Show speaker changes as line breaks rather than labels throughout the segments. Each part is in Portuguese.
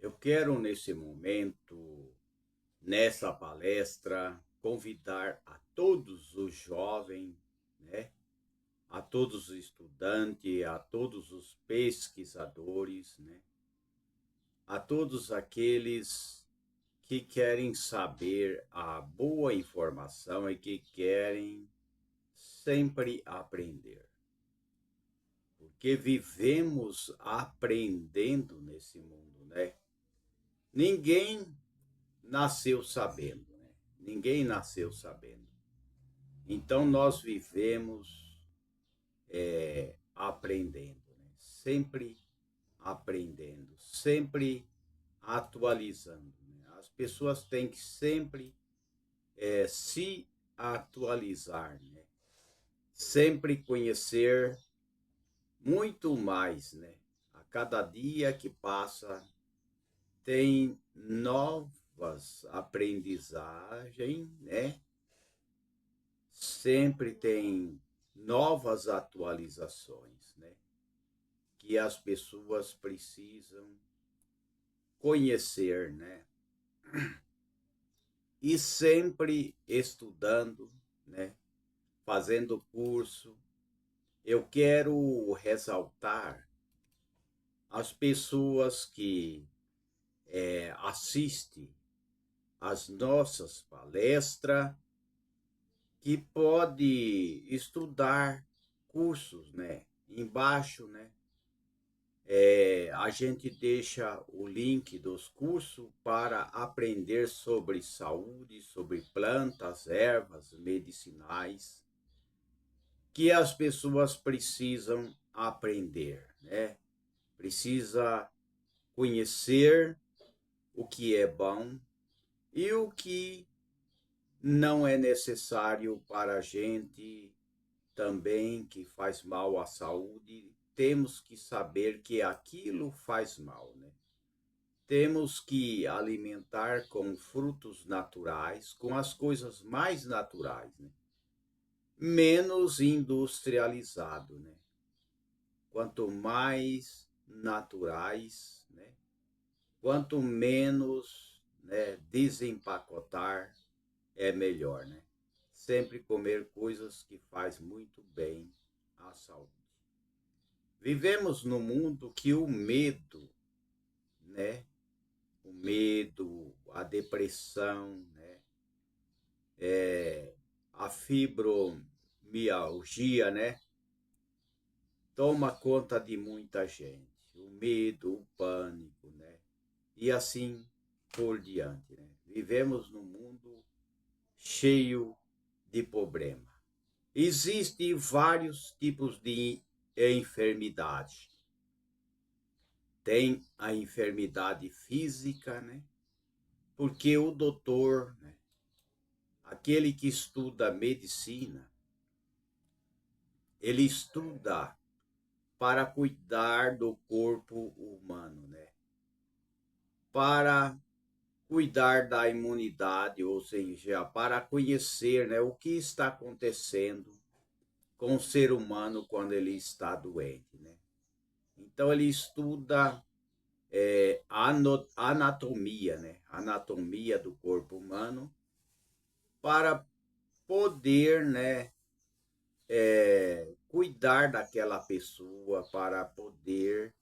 Eu quero, nesse momento, nessa palestra, convidar a todos os jovens, né? A todos os estudantes, a todos os pesquisadores, né? A todos aqueles que querem saber a boa informação e que querem sempre aprender. Porque vivemos aprendendo nesse mundo, né? Ninguém nasceu sabendo, né? Ninguém nasceu sabendo. Então nós vivemos aprendendo, né? Sempre aprendendo, sempre atualizando, né? As pessoas têm que sempre se atualizar, né? Sempre conhecer muito mais, né? A cada dia que passa tem novas aprendizagens, né? Sempre tem novas atualizações, né? Que as pessoas precisam conhecer, né? E sempre estudando, né? Fazendo curso. Eu quero ressaltar as pessoas que assistem às nossas palestras, que pode estudar cursos, né? Embaixo, né? A gente deixa o link dos cursos para aprender sobre saúde, sobre plantas, ervas medicinais, que as pessoas precisam aprender, né? Precisa conhecer o que é bom e o que não é necessário para a gente também, que faz mal à saúde. Temos que saber que aquilo faz mal, né? Temos que alimentar com frutos naturais, com as coisas mais naturais, né? Menos industrializado, né? Quanto mais naturais, né? Quanto menos, né, desempacotar, é melhor, né? Sempre comer coisas que faz muito bem à saúde. Vivemos num mundo que o medo, né? O medo, a depressão, né? A fibromialgia, né? Toma conta de muita gente. O medo, o pânico, né? E assim por diante, né? Vivemos num mundo cheio de problema. Existem vários tipos de enfermidade. Tem a enfermidade física, né? Porque o doutor, né? Aquele que estuda medicina, ele estuda para cuidar do corpo humano, né? Para cuidar da imunidade, ou seja, para conhecer, né, o que está acontecendo com o ser humano quando ele está doente, né? Então ele estuda anatomia, né? Anatomia do corpo humano para poder, né, cuidar daquela pessoa, para poder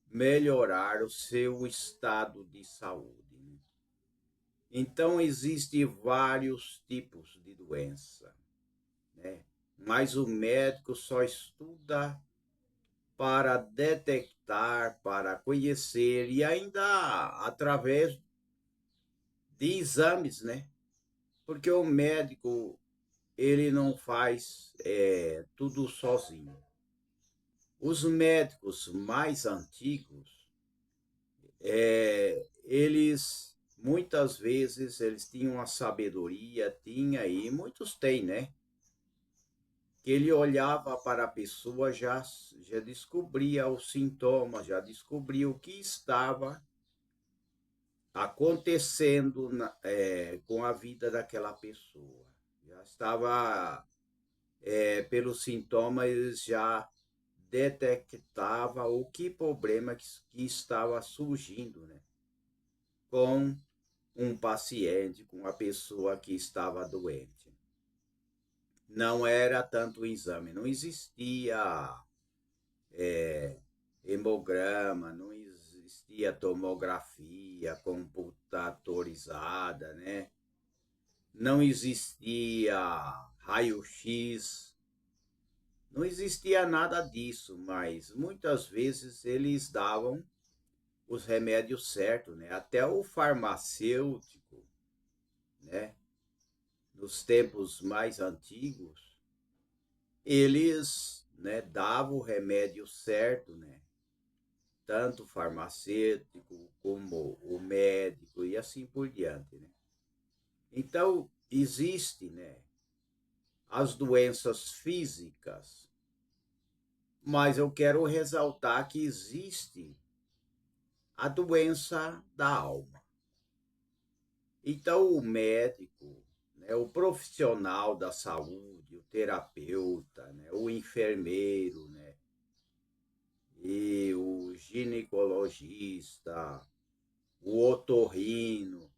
melhorar o seu estado de saúde, né? Então existem vários tipos de doença, né? Mas o médico só estuda para detectar, para conhecer e ainda através de exames, né? Porque o médico ele não faz tudo sozinho. Os médicos mais antigos, eles muitas vezes eles tinham a sabedoria, tinha e muitos têm, né? Que ele olhava para a pessoa, já descobria os sintomas, já descobria o que estava acontecendo com a vida daquela pessoa. Já estava, pelos sintomas, eles já detectava o que problema que estava surgindo, né? com um paciente, com uma pessoa que estava doente. Não era tanto exame, não existia hemograma, não existia tomografia computadorizada, né? Não existia raio-x, não existia nada disso, mas muitas vezes eles davam os remédios certos, né? Até o farmacêutico, né? Nos tempos mais antigos, eles, né, davam o remédio certo, né? Tanto o farmacêutico como o médico e assim por diante, né? Então, existe, né, as doenças físicas, mas eu quero ressaltar que existe a doença da alma. Então, o médico, né, o profissional da saúde, o terapeuta, né, o enfermeiro, né, e o ginecologista, o otorrino,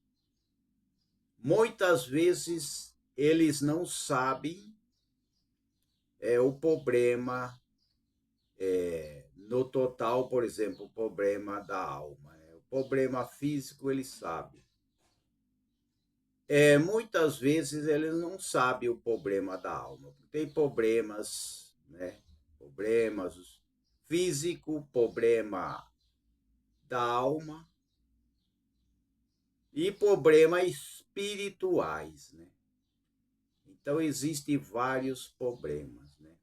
muitas vezes eles não sabem o problema no total, por exemplo, o problema da alma. Né? O problema físico eles sabem. Muitas vezes eles não sabem o problema da alma. Tem problemas, né? Problemas físico, problema da alma e problemas espirituais, né? Então existem vários problemas, né?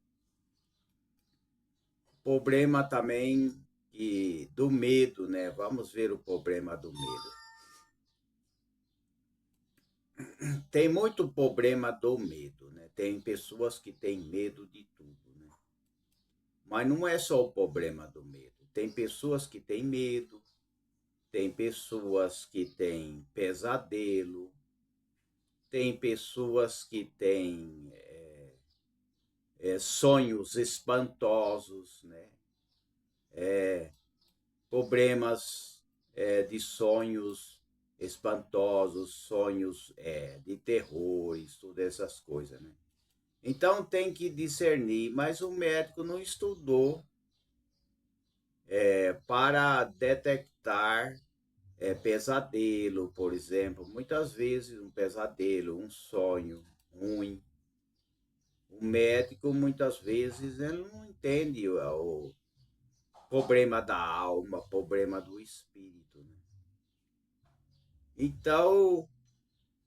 Problema também do medo, né? Vamos ver o problema do medo. Tem muito problema do medo, né? Tem pessoas que têm medo de tudo, né? Mas não é só o problema do medo. Tem pessoas que têm medo, tem pessoas que têm pesadelo, tem pessoas que têm sonhos espantosos, né? Problemas de sonhos espantosos, sonhos de terrores, todas essas coisas, né? Então tem que discernir, mas o médico não estudou para detectar pesadelo, por exemplo. Muitas vezes um pesadelo, um sonho ruim. O médico, muitas vezes, ele não entende o problema da alma, problema do espírito. Né? Então,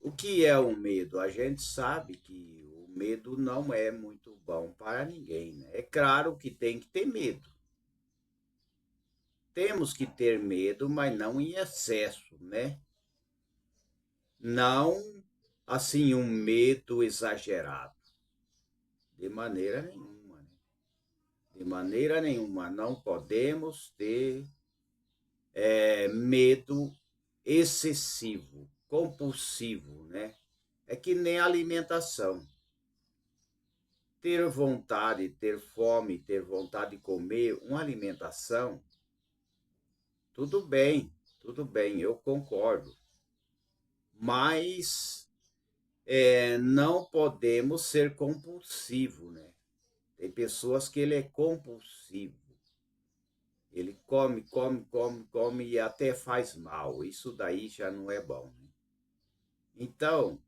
o que é o medo? A gente sabe que o medo não é muito bom para ninguém. Né? É claro que tem que ter medo. Temos que ter medo, mas não em excesso, né? Não assim um medo exagerado, de maneira nenhuma. Né? De maneira nenhuma, não podemos ter medo excessivo, compulsivo, né? É que nem alimentação. Ter vontade, ter fome, ter vontade de comer uma alimentação, tudo bem, eu concordo. Mas não podemos ser compulsivo, né? Tem pessoas que ele é compulsivo. Ele come, come, come, come e até faz mal. Isso daí já não é bom. Né? Então,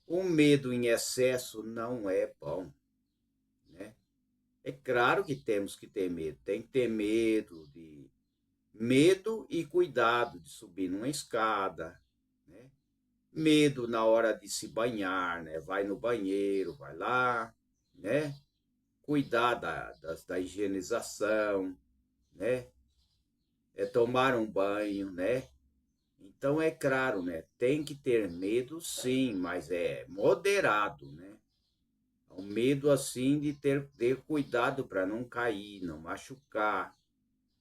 o medo em excesso não é bom. Né? É claro que temos que ter medo. Tem que ter medo e cuidado de subir numa escada. Né? Medo na hora de se banhar, né? Vai no banheiro, vai lá, né? Cuidar da higienização, né? Tomar um banho, né? Então é claro, né? Tem que ter medo, sim, mas é moderado, né? Um medo assim de ter cuidado para não cair, não machucar,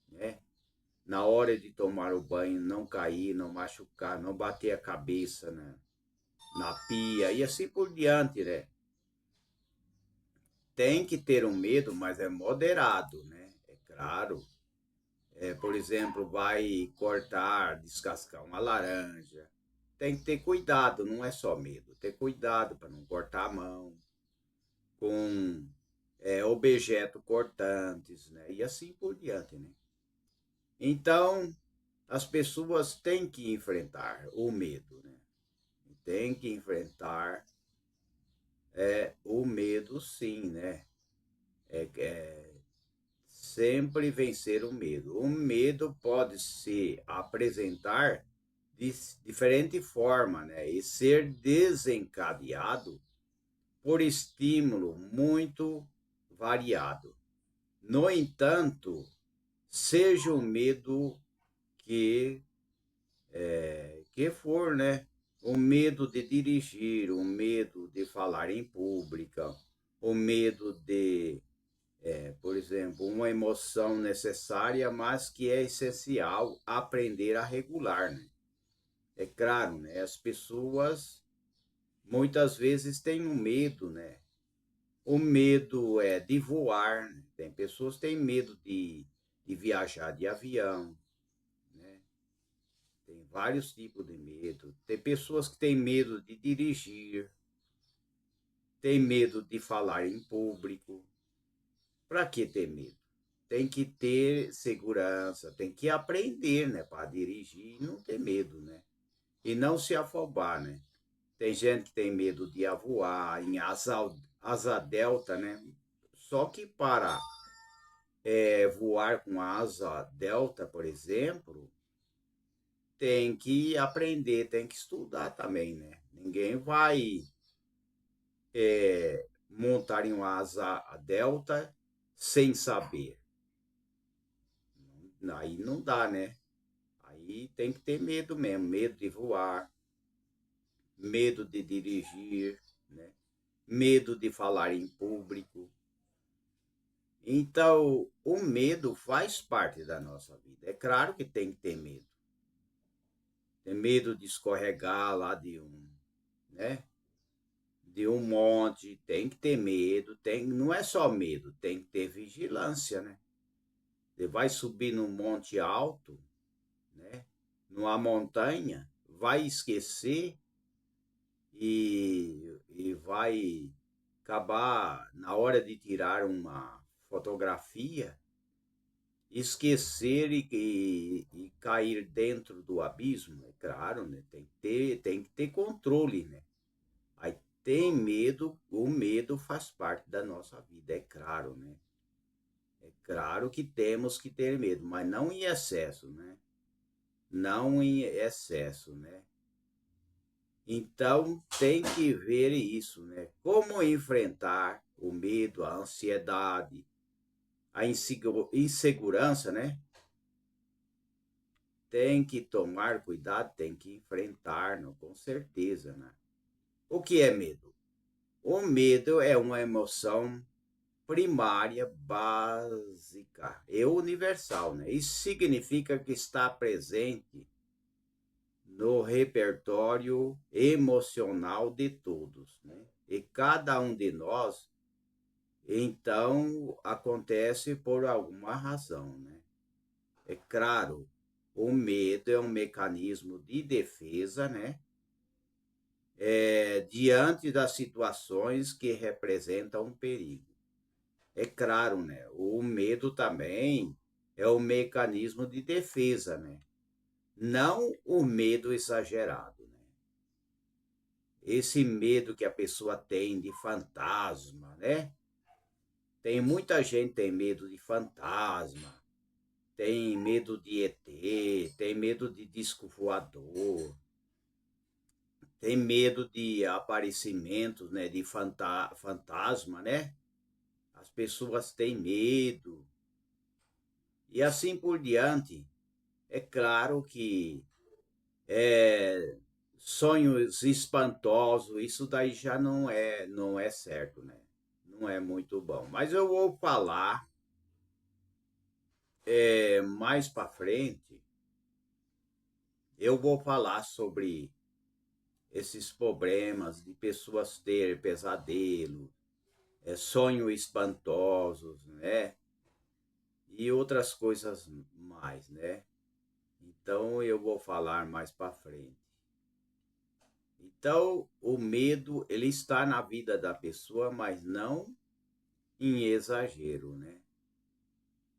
né? Na hora de tomar o banho, não cair, não machucar, não bater a cabeça na pia e assim por diante, né? Tem que ter um medo, mas é moderado, né? É claro. por exemplo, vai cortar, descascar uma laranja. Tem que ter cuidado, não é só medo. Ter cuidado para não cortar a mão com objetos cortantes, né? E assim por diante, né? Então, as pessoas têm que enfrentar o medo, né? Tem que enfrentar o medo, sim, né? É sempre vencer o medo. O medo pode se apresentar de diferente forma, né? E ser desencadeado por estímulo muito variado. No entanto, seja o medo que que for, né? O medo de dirigir, o medo de falar em pública, o medo de, por exemplo, uma emoção necessária, mas que é essencial aprender a regular, né? É claro, né? As pessoas muitas vezes têm um medo, né? O medo é de voar, né? Tem pessoas que têm medo de viajar de avião, né? Tem vários tipos de medo. Tem pessoas que têm medo de dirigir, tem medo de falar em público. Para que ter medo? Tem que ter segurança, tem que aprender, né, para dirigir e não ter medo, né? E não se afobar, né? Tem gente que tem medo de voar em asa delta, né? Só que para voar com asa delta, por exemplo, tem que aprender, tem que estudar também, né? Ninguém vai montar em uma asa delta sem saber. Aí não dá, né? Aí tem que ter medo mesmo, medo de voar, medo de dirigir, né? Medo de falar em público. Então, o medo faz parte da nossa vida. É claro que tem que ter medo. Tem medo de escorregar lá né? De um monte, tem que ter medo, não é só medo, tem que ter vigilância, né? Você vai subir num monte alto, né? Numa montanha, vai esquecer e vai acabar na hora de tirar uma fotografia, esquecer e cair dentro do abismo, é claro, né? Tem que ter controle, né? Aí tem medo, o medo faz parte da nossa vida, é claro, né? É claro que temos que ter medo, mas não em excesso, né? Não em excesso, né? Então tem que ver isso, né? Como enfrentar o medo, a ansiedade, a insegurança, né? Tem que tomar cuidado, tem que enfrentar, não, com certeza, né? O que é medo? O medo é uma emoção primária, básica e universal, né? Isso significa que está presente no repertório emocional de todos, né? E cada um de nós, então, acontece por alguma razão, né? É claro, o medo é um mecanismo de defesa, né? Diante das situações que representam um perigo. É claro, né? O medo também é um mecanismo de defesa, né? Não o medo exagerado, né? Esse medo que a pessoa tem de fantasma, né? Tem muita gente que tem medo de fantasma, tem medo de ET, tem medo de disco voador, tem medo de aparecimentos, né, de fantasma, né? As pessoas têm medo e assim por diante. É claro que sonhos espantosos, isso daí já não é certo, né? Não é muito bom. Mas eu vou falar mais para frente, eu vou falar sobre esses problemas de pessoas terem pesadelo, sonhos espantosos, né? e outras coisas mais, né? Então eu vou falar mais para frente. Então, o medo, ele está na vida da pessoa, mas não em exagero, né?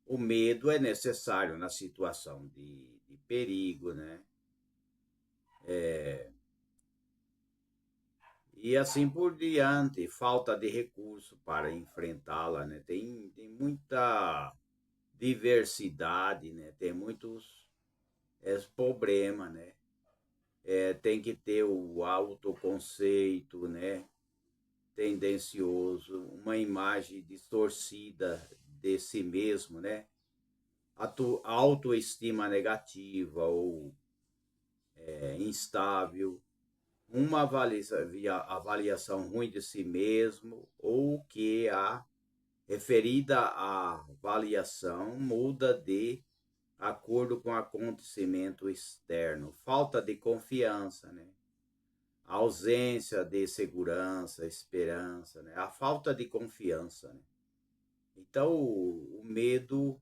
O medo é necessário na situação de perigo, né? E assim por diante, falta de recurso para enfrentá-la, né? Tem muita diversidade, né? Tem muitos problemas, né? Tem que ter o autoconceito, né? Tendencioso, uma imagem distorcida de si mesmo, né? Autoestima negativa ou instável, uma avaliação ruim de si mesmo ou que a referida à avaliação muda de acordo com o acontecimento externo, falta de confiança, né? A ausência de segurança, esperança, né? A falta de confiança, né? Então, o medo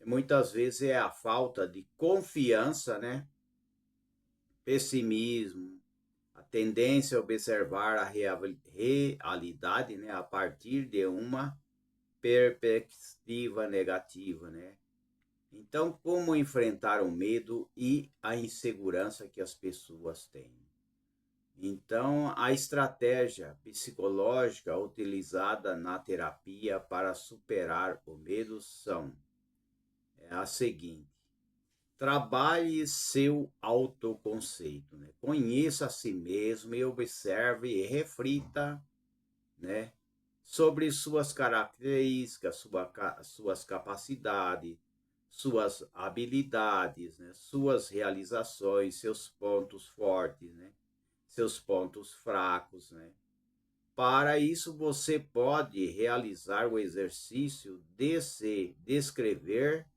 muitas vezes é a falta de confiança, né? Pessimismo, a tendência a observar a realidade, né? A partir de uma perspectiva negativa, né? Então, como enfrentar o medo e a insegurança que as pessoas têm? Então, a estratégia psicológica utilizada na terapia para superar o medo são a seguinte: trabalhe seu autoconceito, né? Conheça a si mesmo e observe e reflita, né, sobre suas características, suas capacidades, suas habilidades, né, suas realizações, seus pontos fortes, né, seus pontos fracos, né. Para isso, você pode realizar o exercício de se descrever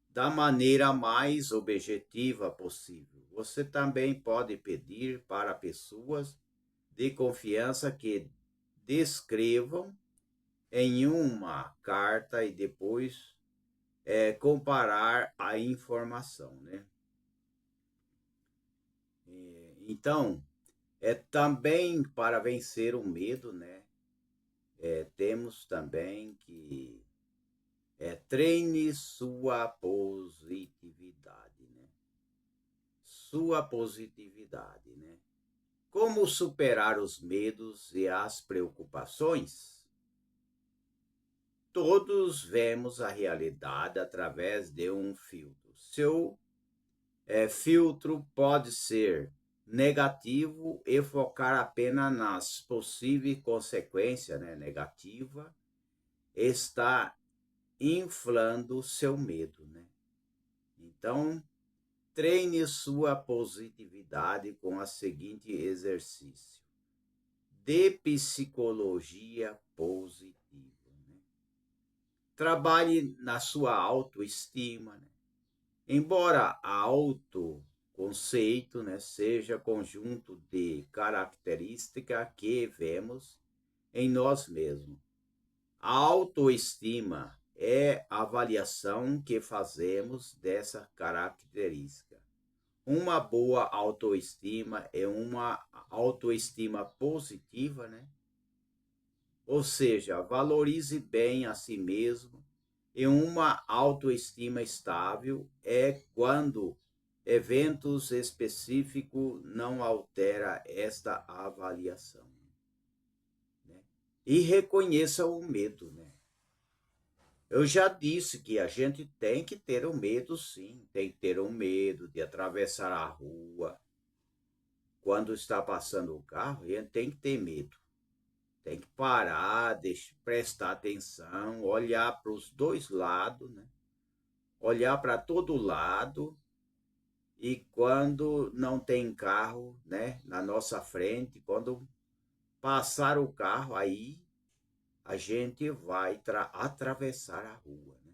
da maneira mais objetiva possível. Você também pode pedir para pessoas de confiança que descrevam em uma carta e depois comparar a informação, né? Então, também para vencer o medo, né? Temos também que treine sua positividade, né? Sua positividade, né? Como superar os medos e as preocupações? Todos vemos a realidade através de um filtro. Seu filtro pode ser negativo e focar apenas nas possíveis consequências, né, negativa, está inflando seu medo, né? Então, treine sua positividade com o seguinte exercício de psicologia positiva. Né? Trabalhe na sua autoestima, né? Embora a autoconceito, né, seja conjunto de características que vemos em nós mesmos. A autoestima é a avaliação que fazemos dessa característica. Uma boa autoestima é uma autoestima positiva, né? Ou seja, valorize bem a si mesmo. E uma autoestima estável é quando eventos específicos não altera esta avaliação. Né? E reconheça o medo, né? Eu já disse que a gente tem que ter o medo, sim. Tem que ter o medo de atravessar a rua. Quando está passando o carro, a gente tem que ter medo. Tem que parar, prestar atenção, olhar para os dois lados, né? Olhar para todo lado. E quando não tem carro, né, na nossa frente, quando passar o carro, aí a gente vai atravessar a rua. Né?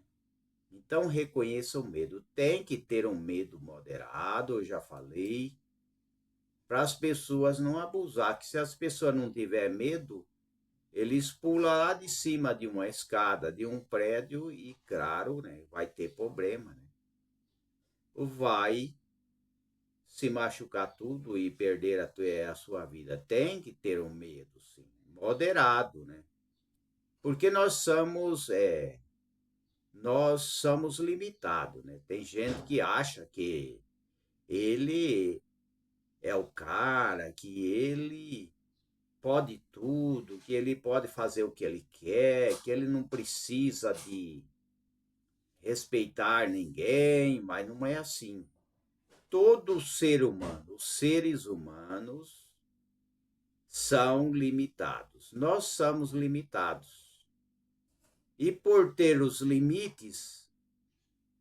Então, reconheça o medo. Tem que ter um medo moderado, eu já falei, para as pessoas não abusar. Que se as pessoas não tiverem medo, eles pulam lá de cima de uma escada, de um prédio e, claro, né, vai ter problema, né? Vai se machucar tudo e perder a sua vida. Tem que ter um medo, sim, moderado, né? Porque nós somos limitados, né? Tem gente que acha que ele é o cara, que ele pode tudo, que ele pode fazer o que ele quer, que ele não precisa de respeitar ninguém, mas não é assim. Todo ser humano, os seres humanos são limitados. Nós somos limitados. E por ter os limites,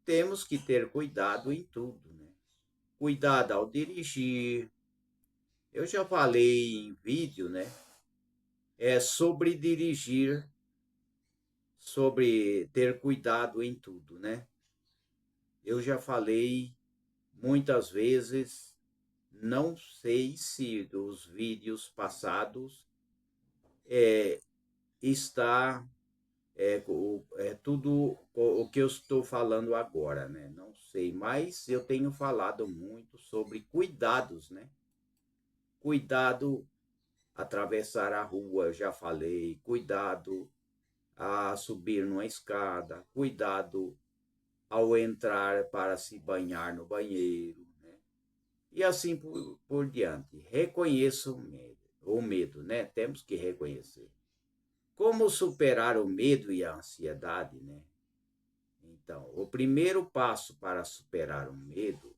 temos que ter cuidado em tudo, né? Cuidado ao dirigir. Eu já falei em vídeo, né? É sobre dirigir, sobre ter cuidado em tudo, né? Eu já falei muitas vezes, não sei se dos vídeos passados está tudo o que eu estou falando agora, né? Não sei, mas eu tenho falado muito sobre cuidados, né? Cuidado atravessar a rua, já falei, cuidado a subir numa escada, cuidado ao entrar para se banhar no banheiro, né? E assim por diante. Reconheça o medo, né? Temos que reconhecer. Como superar o medo e a ansiedade, né? Então, o primeiro passo para superar o medo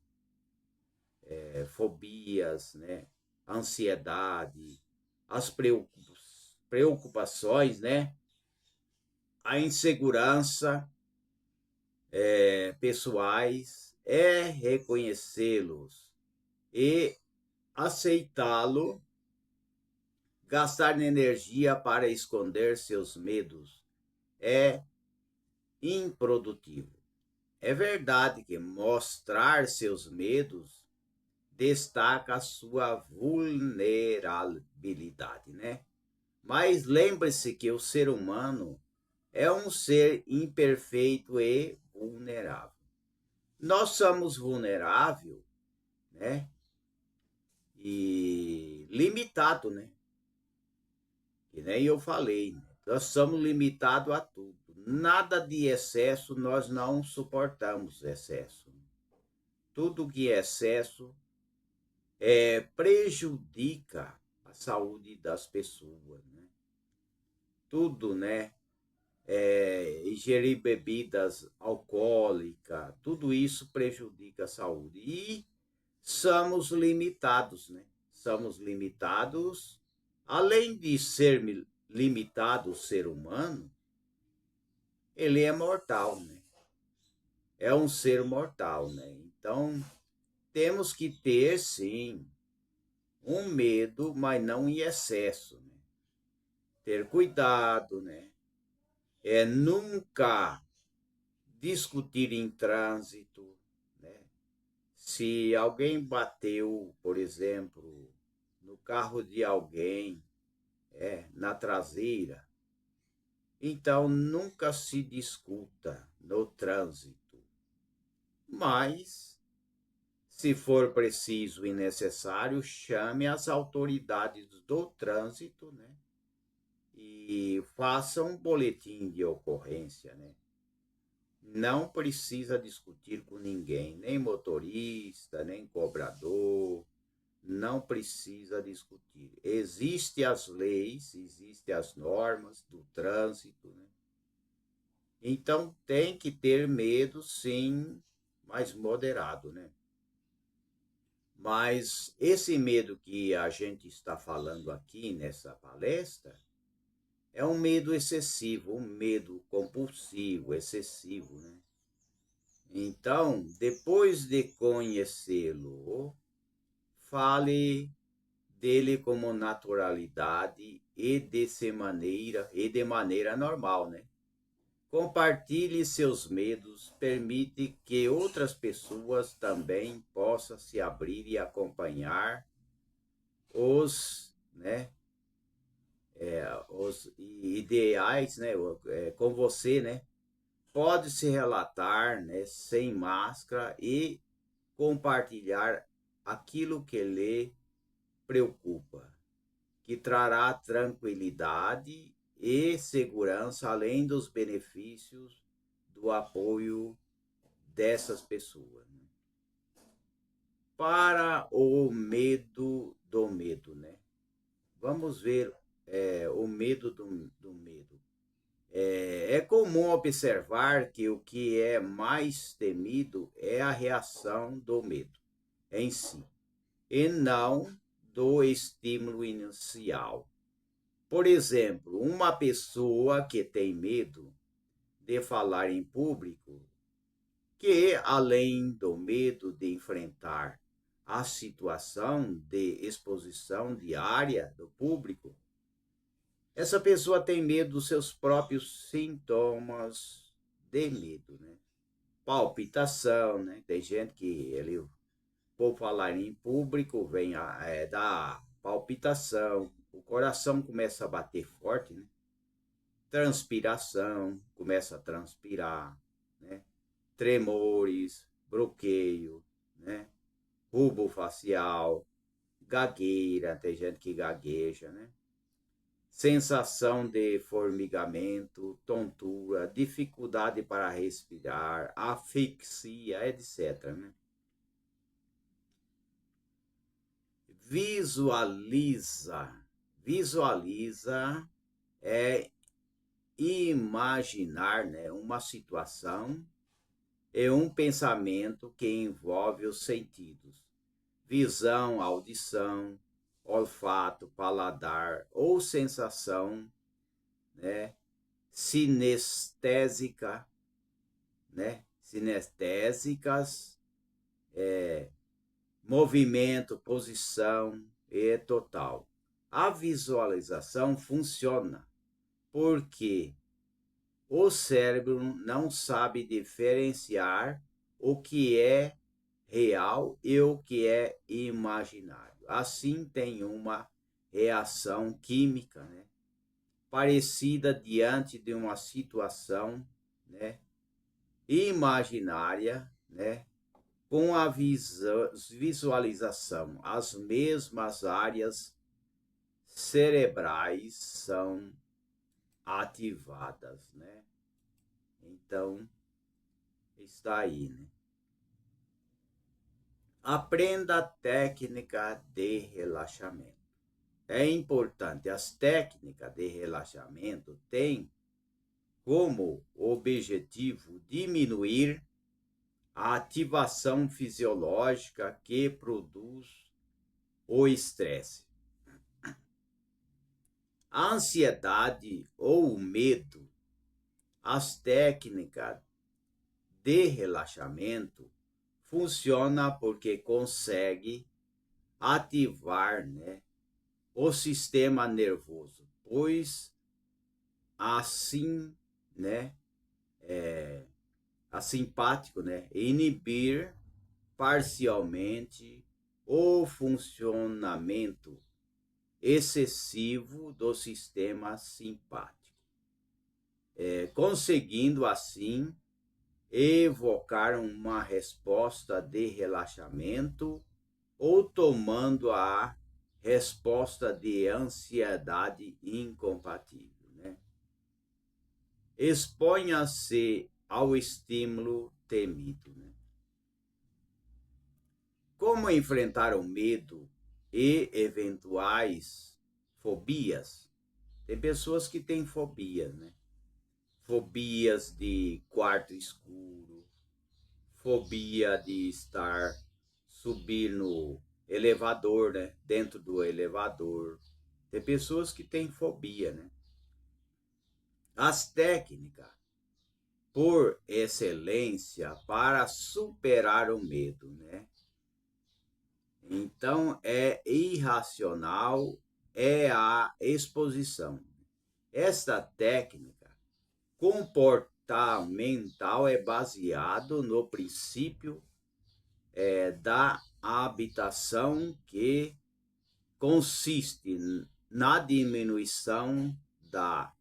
fobias, né? Ansiedade, as preocupações, né? A insegurança pessoais é reconhecê-los e aceitá-lo, gastar energia para esconder seus medos é improdutivo. É verdade que mostrar seus medos destaca a sua vulnerabilidade, né? Mas lembre-se que o ser humano é um ser imperfeito e vulnerável. Nós somos vulneráveis, né? E limitado, né? Que nem eu falei, né? Nós somos limitados a tudo. Nada de excesso, nós não suportamos excesso. Tudo que é excesso prejudica a saúde das pessoas, né? Tudo, né? Ingerir bebidas alcoólicas, tudo isso prejudica a saúde. E somos limitados, né? Somos limitados, além de ser limitado o ser humano, ele é mortal, né? É um ser mortal, né? Então, temos que ter, sim, um medo, mas não em excesso, né? Ter cuidado, né? Nunca discutir em trânsito, né? Se alguém bateu, por exemplo, no carro de alguém, na traseira, então nunca se discuta no trânsito. Mas, se for preciso e necessário, chame as autoridades do trânsito, né? E faça um boletim de ocorrência, né? Não precisa discutir com ninguém, nem motorista, nem cobrador, não precisa discutir. Existem as leis, existem as normas do trânsito, né? Então tem que ter medo, sim, mas moderado, né? Mas esse medo que a gente está falando aqui nessa palestra é um medo excessivo, um medo compulsivo, excessivo, né? Então, depois de conhecê-lo, fale dele como naturalidade e de maneira normal, né? Compartilhe seus medos, permite que outras pessoas também possam se abrir e acompanhar os, né, os ideais, né, com você, né, pode se relatar, né, sem máscara e compartilhar aquilo que lhe preocupa, que trará tranquilidade e segurança, além dos benefícios do apoio dessas pessoas. Né? Para o medo do medo, né? Vamos ver o medo do medo. É comum observar que o que é mais temido é a reação do medo em si, e não do estímulo inicial. Por exemplo, uma pessoa que tem medo de falar em público, que além do medo de enfrentar a situação de exposição diária do público, essa pessoa tem medo dos seus próprios sintomas de medo, né? Palpitação, né? Tem gente que ele, por falar em público, vem da palpitação, o coração começa a bater forte, né? Transpiração, começa a transpirar, né? Tremores, bloqueio, né? Rubo facial, gagueira, tem gente que gagueja, né? Sensação de formigamento, tontura, dificuldade para respirar, asfixia, etc. Né? Visualiza é imaginar, né, uma situação e um pensamento que envolve os sentidos, visão, audição, olfato, paladar ou sensação, né, sinestésica, né, sinestésicas, movimento, posição e total. A visualização funciona porque o cérebro não sabe diferenciar o que é real e o que é imaginário. Assim, tem uma reação química, né, parecida diante de uma situação, né, imaginária, né, com a visualização. As mesmas áreas cerebrais são ativadas, né? Então, está aí, né? Aprenda a técnica de relaxamento. É importante, as técnicas de relaxamento têm como objetivo diminuir a ativação fisiológica que produz o estresse. A ansiedade ou o medo, as técnicas de relaxamento funcionam porque consegue ativar, né, o sistema nervoso, pois assim, né, a simpático, né, inibir parcialmente o funcionamento excessivo do sistema simpático, conseguindo assim evocar uma resposta de relaxamento ou tomando a resposta de ansiedade incompatível. Né? Exponha-se ao estímulo temido. Né? Como enfrentar o medo e eventuais fobias? Tem pessoas que têm fobias, né? Fobias de quarto escuro, fobia de subir no elevador, né? Dentro do elevador. Tem pessoas que têm fobia, né? As técnicas por excelência para superar o medo, né? Então, é irracional, é a exposição. Esta técnica comportamental é baseado no princípio da habitação, que consiste na diminuição da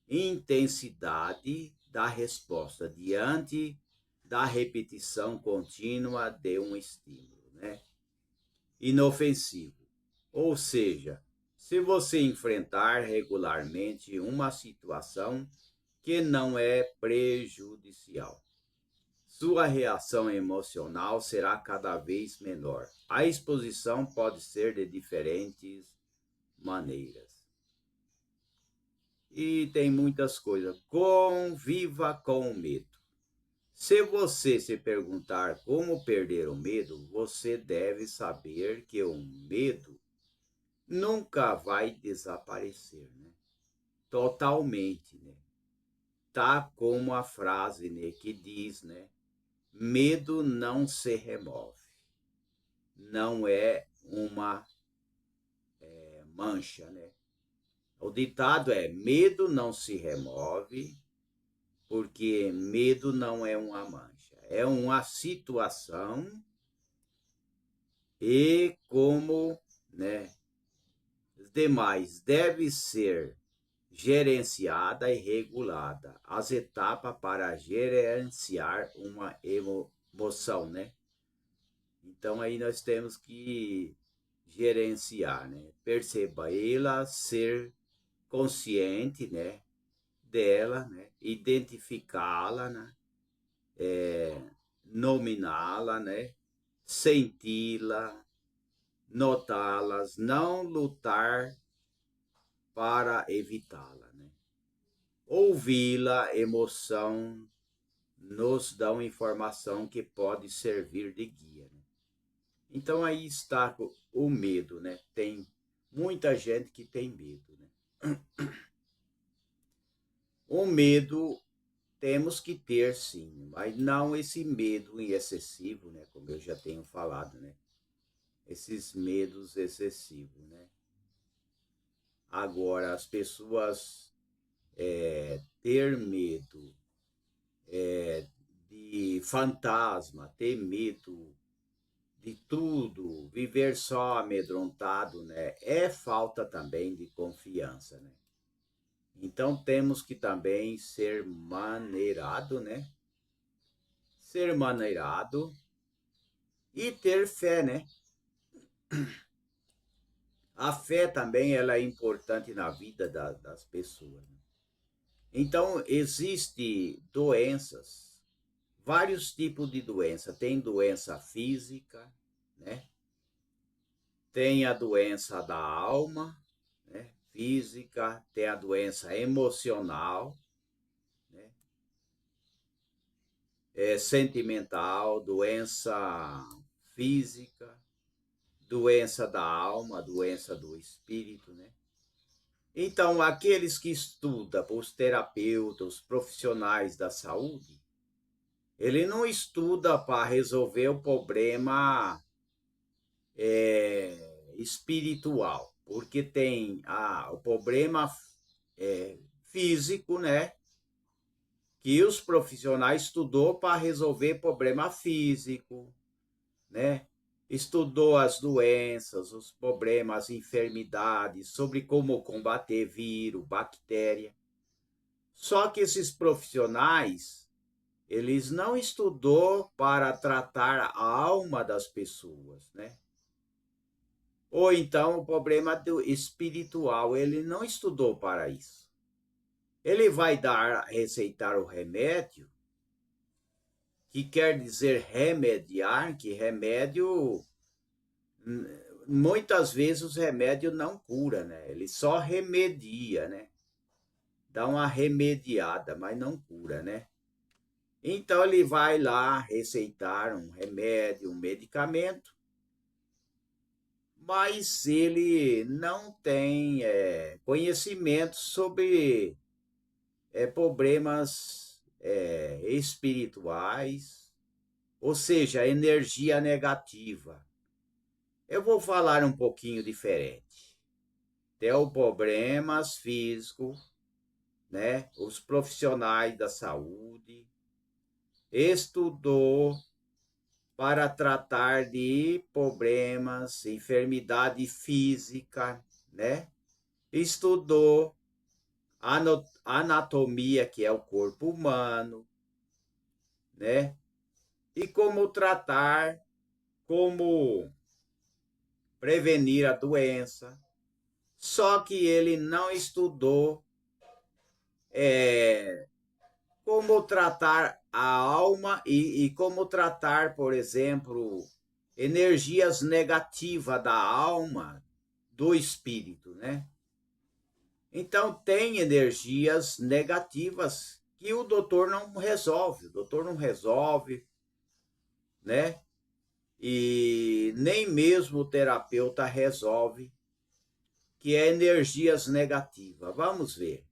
intensidade da resposta diante da repetição contínua de um estímulo, né? Inofensivo. Ou seja, se você enfrentar regularmente uma situação que não é prejudicial, sua reação emocional será cada vez menor. A exposição pode ser de diferentes maneiras. E tem muitas coisas. Conviva com o medo. Se você se perguntar como perder o medo, você deve saber que o medo nunca vai desaparecer, né? Totalmente, né? Tá como a frase, né, que diz, né? Medo não se remove. Não é uma mancha, né? O ditado é: medo não se remove, porque medo não é uma mancha. É uma situação e como, né, os demais deve ser gerenciada e regulada. As etapas para gerenciar uma emoção, né? Então aí nós temos que gerenciar, né? Perceba ela, ser consciente, né, dela, né? Identificá-la, né? Nominá-la, né? Senti-la, notá-las, não lutar para evitá-la, né? Ouvi-la, emoção, nos dão informação que pode servir de guia, né? Então aí está o medo, né? Tem muita gente que tem medo, né? O medo temos que ter sim, mas não esse medo excessivo, né? Como eu já tenho falado, né? Esses medos excessivos, né? Agora, as pessoas ter medo de fantasma, ter medo de tudo, viver só amedrontado, né? É falta também de confiança, né? Então temos que também ser maneirado, né? Ser maneirado e ter fé, né? A fé também ela é importante na vida das pessoas, né? Então existe doenças, vários tipos de doença. Tem doença física, né? Tem a doença da alma, né? Física, tem a doença emocional, né? Sentimental, doença física, doença da alma, doença do espírito, né? Então, aqueles que estudam, os terapeutas, os profissionais da saúde, ele não estuda para resolver o problema espiritual, porque tem o problema físico, né? Que os profissionais estudou para resolver problema físico, né? Estudou as doenças, os problemas, as enfermidades, sobre como combater vírus, bactéria. Só que esses profissionais, eles não estudou para tratar a alma das pessoas, né? Ou então o problema do espiritual, ele não estudou para isso. Ele vai receitar o remédio, que quer dizer remediar, que remédio, muitas vezes os remédios não cura, né? Ele só remedia, né? Dá uma remediada, mas não cura, né? Então ele vai lá receitar um remédio, um medicamento, mas ele não tem conhecimento sobre problemas espirituais, ou seja, energia negativa. Eu vou falar um pouquinho diferente. Tem os problemas físicos, né? Os profissionais da saúde estudou para tratar de problemas, enfermidade física, né? estudou anatomia, que é o corpo humano, né? E como tratar, como prevenir a doença. Só que ele não estudou como tratar a alma e como tratar, por exemplo, energias negativas da alma, do espírito, né? Então, tem energias negativas que o doutor não resolve, né? E nem mesmo o terapeuta resolve, que é energias negativas. Vamos ver.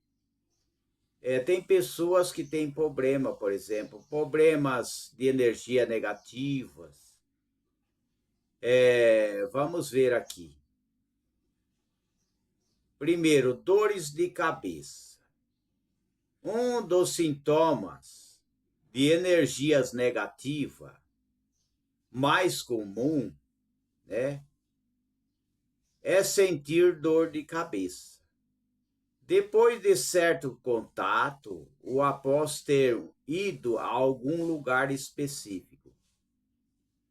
Tem pessoas que têm problema, por exemplo, problemas de energia negativas. Vamos ver aqui. Primeiro, dores de cabeça. Um dos sintomas de energias negativas mais comum, né, é sentir dor de cabeça. Depois de certo contato, ou após ter ido a algum lugar específico,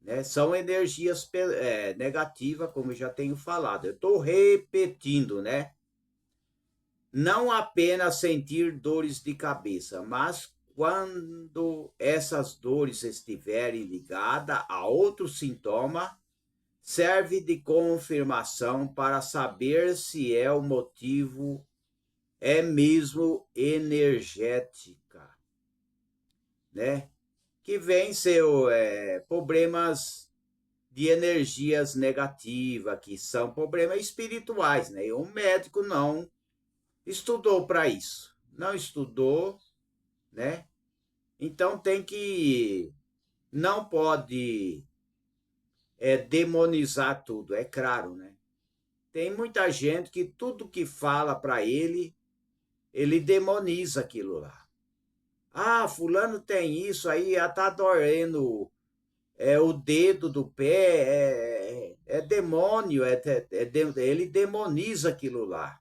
né, são energias negativas, como eu já tenho falado. Eu estou repetindo, né? Não apenas sentir dores de cabeça, mas quando essas dores estiverem ligadas a outro sintoma, serve de confirmação para saber se é o motivo é mesmo energética, né? Que vem ser problemas de energias negativas, que são problemas espirituais, né? E o médico não estudou para isso, não estudou, né? Então tem que, não pode demonizar tudo, é claro, né? Tem muita gente que tudo que fala para ele demoniza aquilo lá. Ah, fulano tem isso aí, tá doendo o dedo do pé, é demônio, ele demoniza aquilo lá.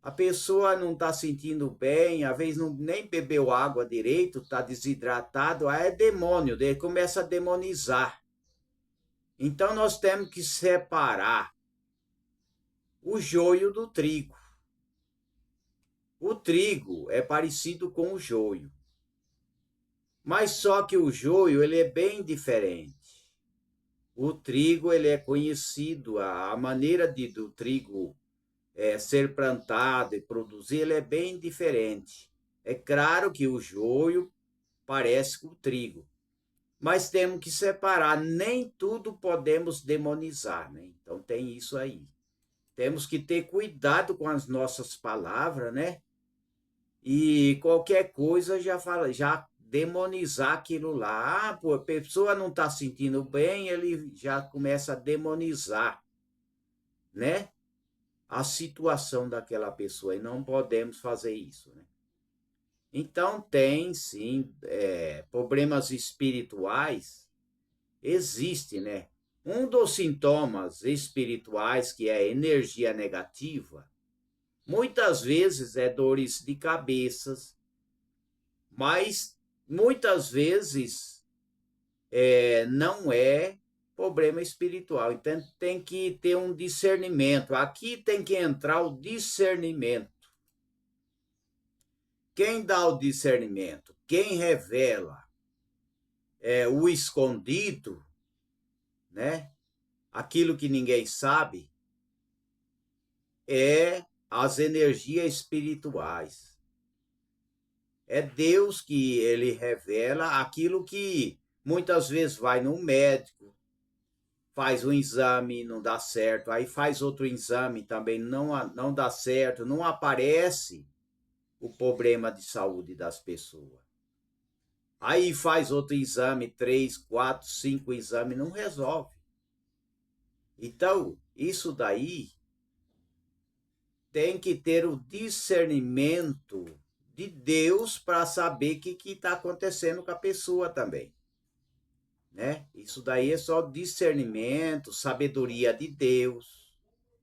A pessoa não está sentindo bem, às vezes nem bebeu água direito, está desidratado, é demônio, ele começa a demonizar. Então nós temos que separar o joio do trigo. O trigo é parecido com o joio, mas só que o joio ele é bem diferente. O trigo ele é conhecido, a maneira do trigo ser plantado e produzir ele é bem diferente. É claro que o joio parece com o trigo, mas temos que separar, nem tudo podemos demonizar, né? Então tem isso aí. Temos que ter cuidado com as nossas palavras, né? E qualquer coisa já fala, já demonizar aquilo lá. Ah, pô, a pessoa não está sentindo bem, ele já começa a demonizar, né? A situação daquela pessoa e não podemos fazer isso, né? Então tem sim problemas espirituais, existe, né? Um dos sintomas espirituais que é energia negativa, muitas vezes é dores de cabeças, mas muitas vezes não é problema espiritual. Então tem que ter um discernimento. Aqui tem que entrar o discernimento. Quem dá o discernimento, quem revela o escondido, né? Aquilo que ninguém sabe, é as energias espirituais. É Deus que ele revela aquilo que muitas vezes vai no médico, faz um exame, não dá certo, aí faz outro exame também, não dá certo, não aparece o problema de saúde das pessoas. Aí faz outro exame, 3, 4, 5 exames, não resolve. Então, isso daí tem que ter o discernimento de Deus para saber o que está acontecendo com a pessoa também. Né? Isso daí é só discernimento, sabedoria de Deus,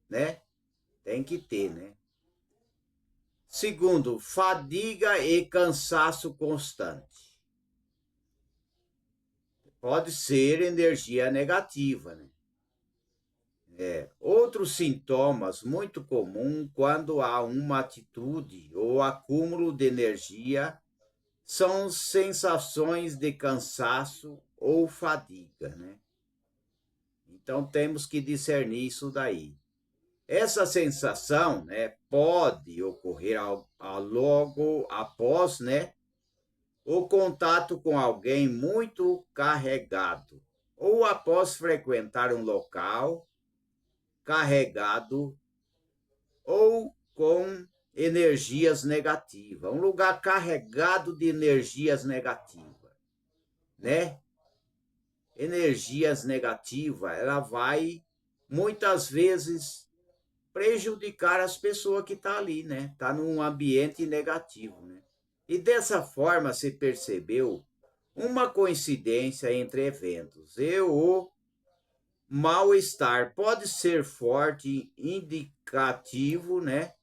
né? Tem que ter, né? Segundo, fadiga e cansaço constante. Pode ser energia negativa, né? Outros sintomas muito comuns quando há uma atitude ou acúmulo de energia são sensações de cansaço ou fadiga, né? Então temos que discernir isso daí. Essa sensação, né, pode ocorrer logo após, né, o contato com alguém muito carregado ou após frequentar um local carregado ou com energias negativas, um lugar carregado de energias negativas, né? Energias negativas, ela vai muitas vezes prejudicar as pessoas que estão ali, né? Tá num ambiente negativo, né? E dessa forma se percebeu uma coincidência entre eventos. E o mal-estar pode ser forte indicativo, né,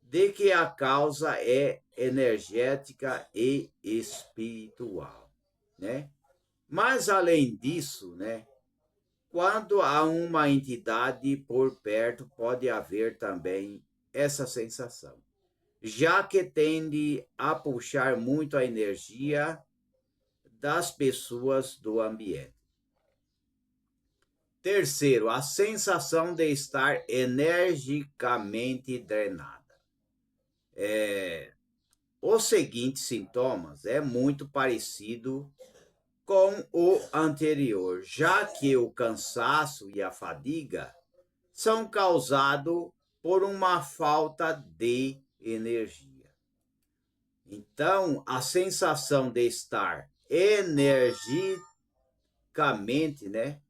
de que a causa é energética e espiritual, né? Mas além disso, né, quando há uma entidade por perto, pode haver também essa sensação, já que tende a puxar muito a energia das pessoas do ambiente. Terceiro, a sensação de estar energicamente drenada. Os seguintes sintomas é muito parecido com o anterior, já que o cansaço e a fadiga são causados por uma falta de energia. Então, a sensação de estar energicamente, né,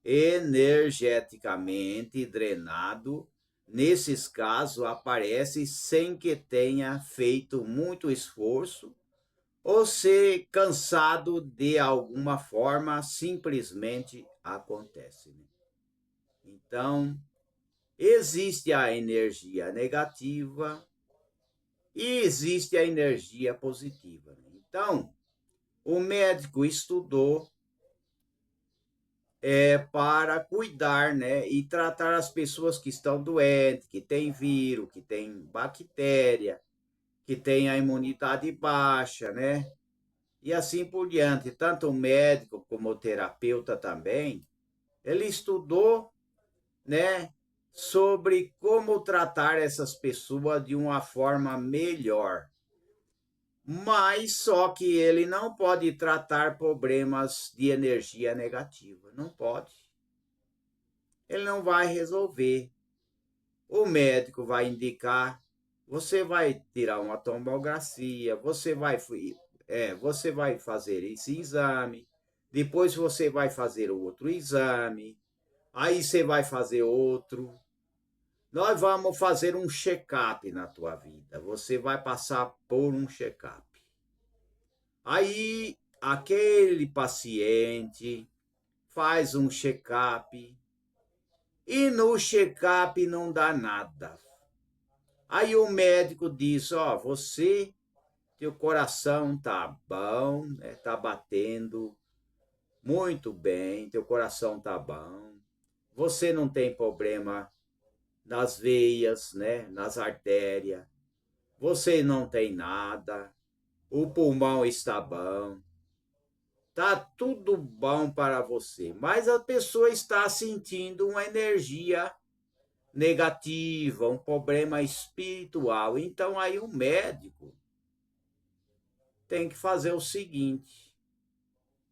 energeticamente drenado, nesses casos aparece sem que tenha feito muito esforço ou se cansado de alguma forma, simplesmente acontece, né? Então, existe a energia negativa e existe a energia positiva, né? Então, o médico estudou para cuidar, né, e tratar as pessoas que estão doentes, que têm vírus, que têm bactéria, que têm a imunidade baixa, né? E assim por diante. Tanto o médico como o terapeuta também, ele estudou, né, sobre como tratar essas pessoas de uma forma melhor. Mas só que ele não pode tratar problemas de energia negativa, não pode. Ele não vai resolver. O médico vai indicar, você vai tirar uma tomografia, você vai fazer esse exame, depois você vai fazer outro exame, aí você vai fazer outro. Nós vamos fazer um check-up na tua vida. Você vai passar por um check-up. Aí aquele paciente faz um check-up e no check-up não dá nada. Aí o médico diz, ó, teu coração tá bom, né? Tá batendo muito bem, teu coração tá bom. Você não tem problema nas veias, né? Nas artérias. Você não tem nada. O pulmão está bom. Tá tudo bom para você, mas a pessoa está sentindo uma energia negativa, um problema espiritual. Então aí o médico tem que fazer o seguinte: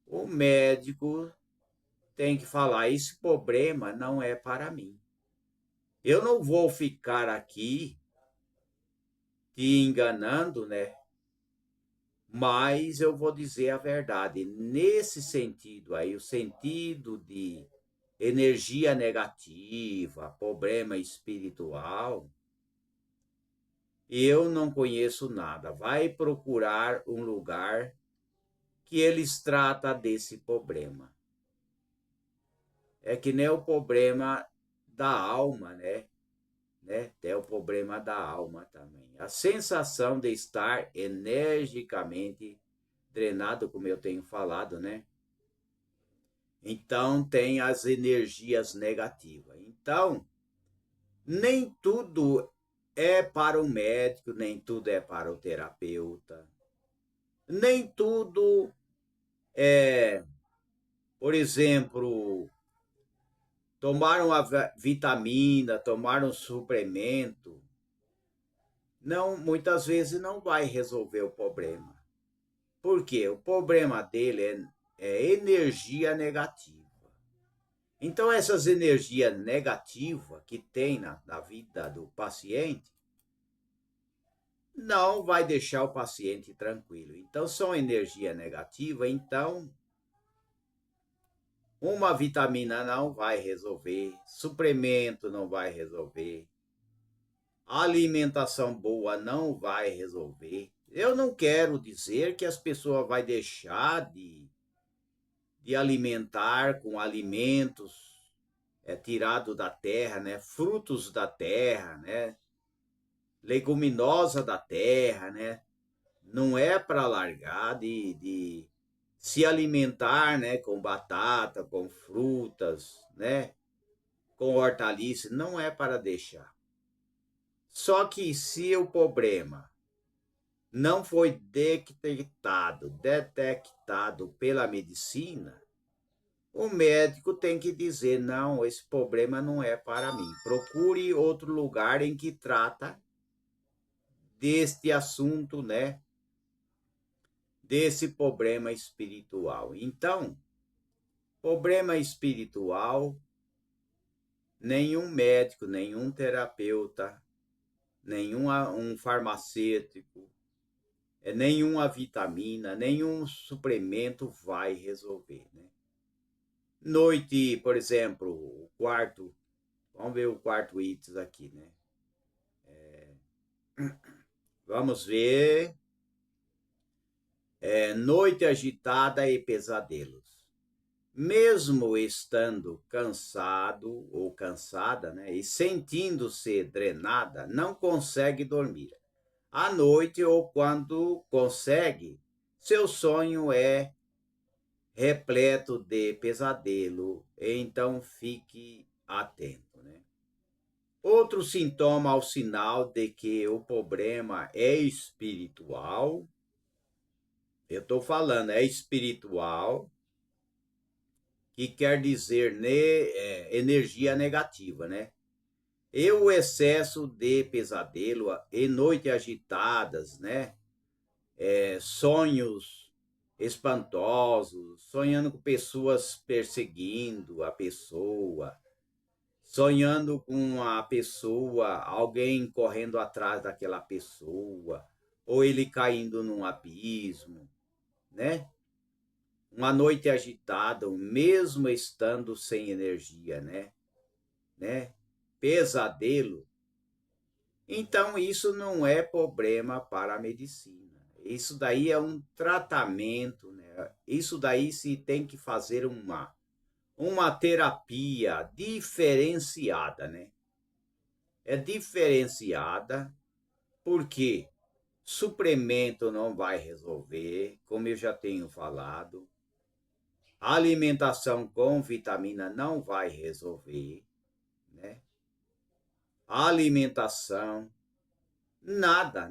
o médico tem que falar, esse problema não é para mim. Eu não vou ficar aqui te enganando, né? Mas eu vou dizer a verdade. Nesse sentido aí, o sentido de energia negativa, problema espiritual, eu não conheço nada. Vai procurar um lugar que eles tratam desse problema. É que nem o problema da alma, né? né? Tem o problema da alma também. A sensação de estar energicamente drenado, como eu tenho falado, né? Então, tem as energias negativas. Então, nem tudo é para o médico, nem tudo é para o terapeuta, nem tudo é, por exemplo, tomar uma vitamina, tomar um suplemento, não, muitas vezes não vai resolver o problema. Por quê? O problema dele é energia negativa. Então, essas energias negativas que tem na vida do paciente, não vai deixar o paciente tranquilo. Então, são energia negativa, então uma vitamina não vai resolver, suplemento não vai resolver, alimentação boa não vai resolver. Eu não quero dizer que as pessoas vão deixar de alimentar com alimentos tirado da terra, né? Frutos da terra, né? Leguminosa da terra, né? Não é para largar de se alimentar, né? Com batata, com frutas, né? Com hortaliças, não é para deixar. Só que se o problema não foi detectado pela medicina, o médico tem que dizer, não, esse problema não é para mim. Procure outro lugar em que trata deste assunto, né? Desse problema espiritual. Então, problema espiritual, nenhum médico, nenhum terapeuta, um farmacêutico, nenhuma vitamina, nenhum suplemento vai resolver, né? Noite, por exemplo, o quarto, vamos ver o quarto itens aqui, né? Vamos ver. Noite agitada e pesadelos. Mesmo estando cansado ou cansada, né, e sentindo-se drenada, não consegue dormir. À noite ou quando consegue, seu sonho é repleto de pesadelo, então fique atento, né? Outro sintoma ao sinal de que o problema é espiritual, eu estou falando, é espiritual, que quer dizer energia negativa, né? E o excesso de pesadelo e noites agitadas, né? Sonhos espantosos, sonhando com pessoas perseguindo a pessoa, sonhando com a pessoa, alguém correndo atrás daquela pessoa, ou ele caindo num abismo, né? Uma noite agitada, mesmo estando sem energia, né? Pesadelo. Então, isso não é problema para a medicina. Isso daí é um tratamento, né? Isso daí se tem que fazer uma terapia diferenciada, né? É diferenciada porque suplemento não vai resolver, como eu já tenho falado. A alimentação com vitamina não vai resolver, né? A alimentação, nada,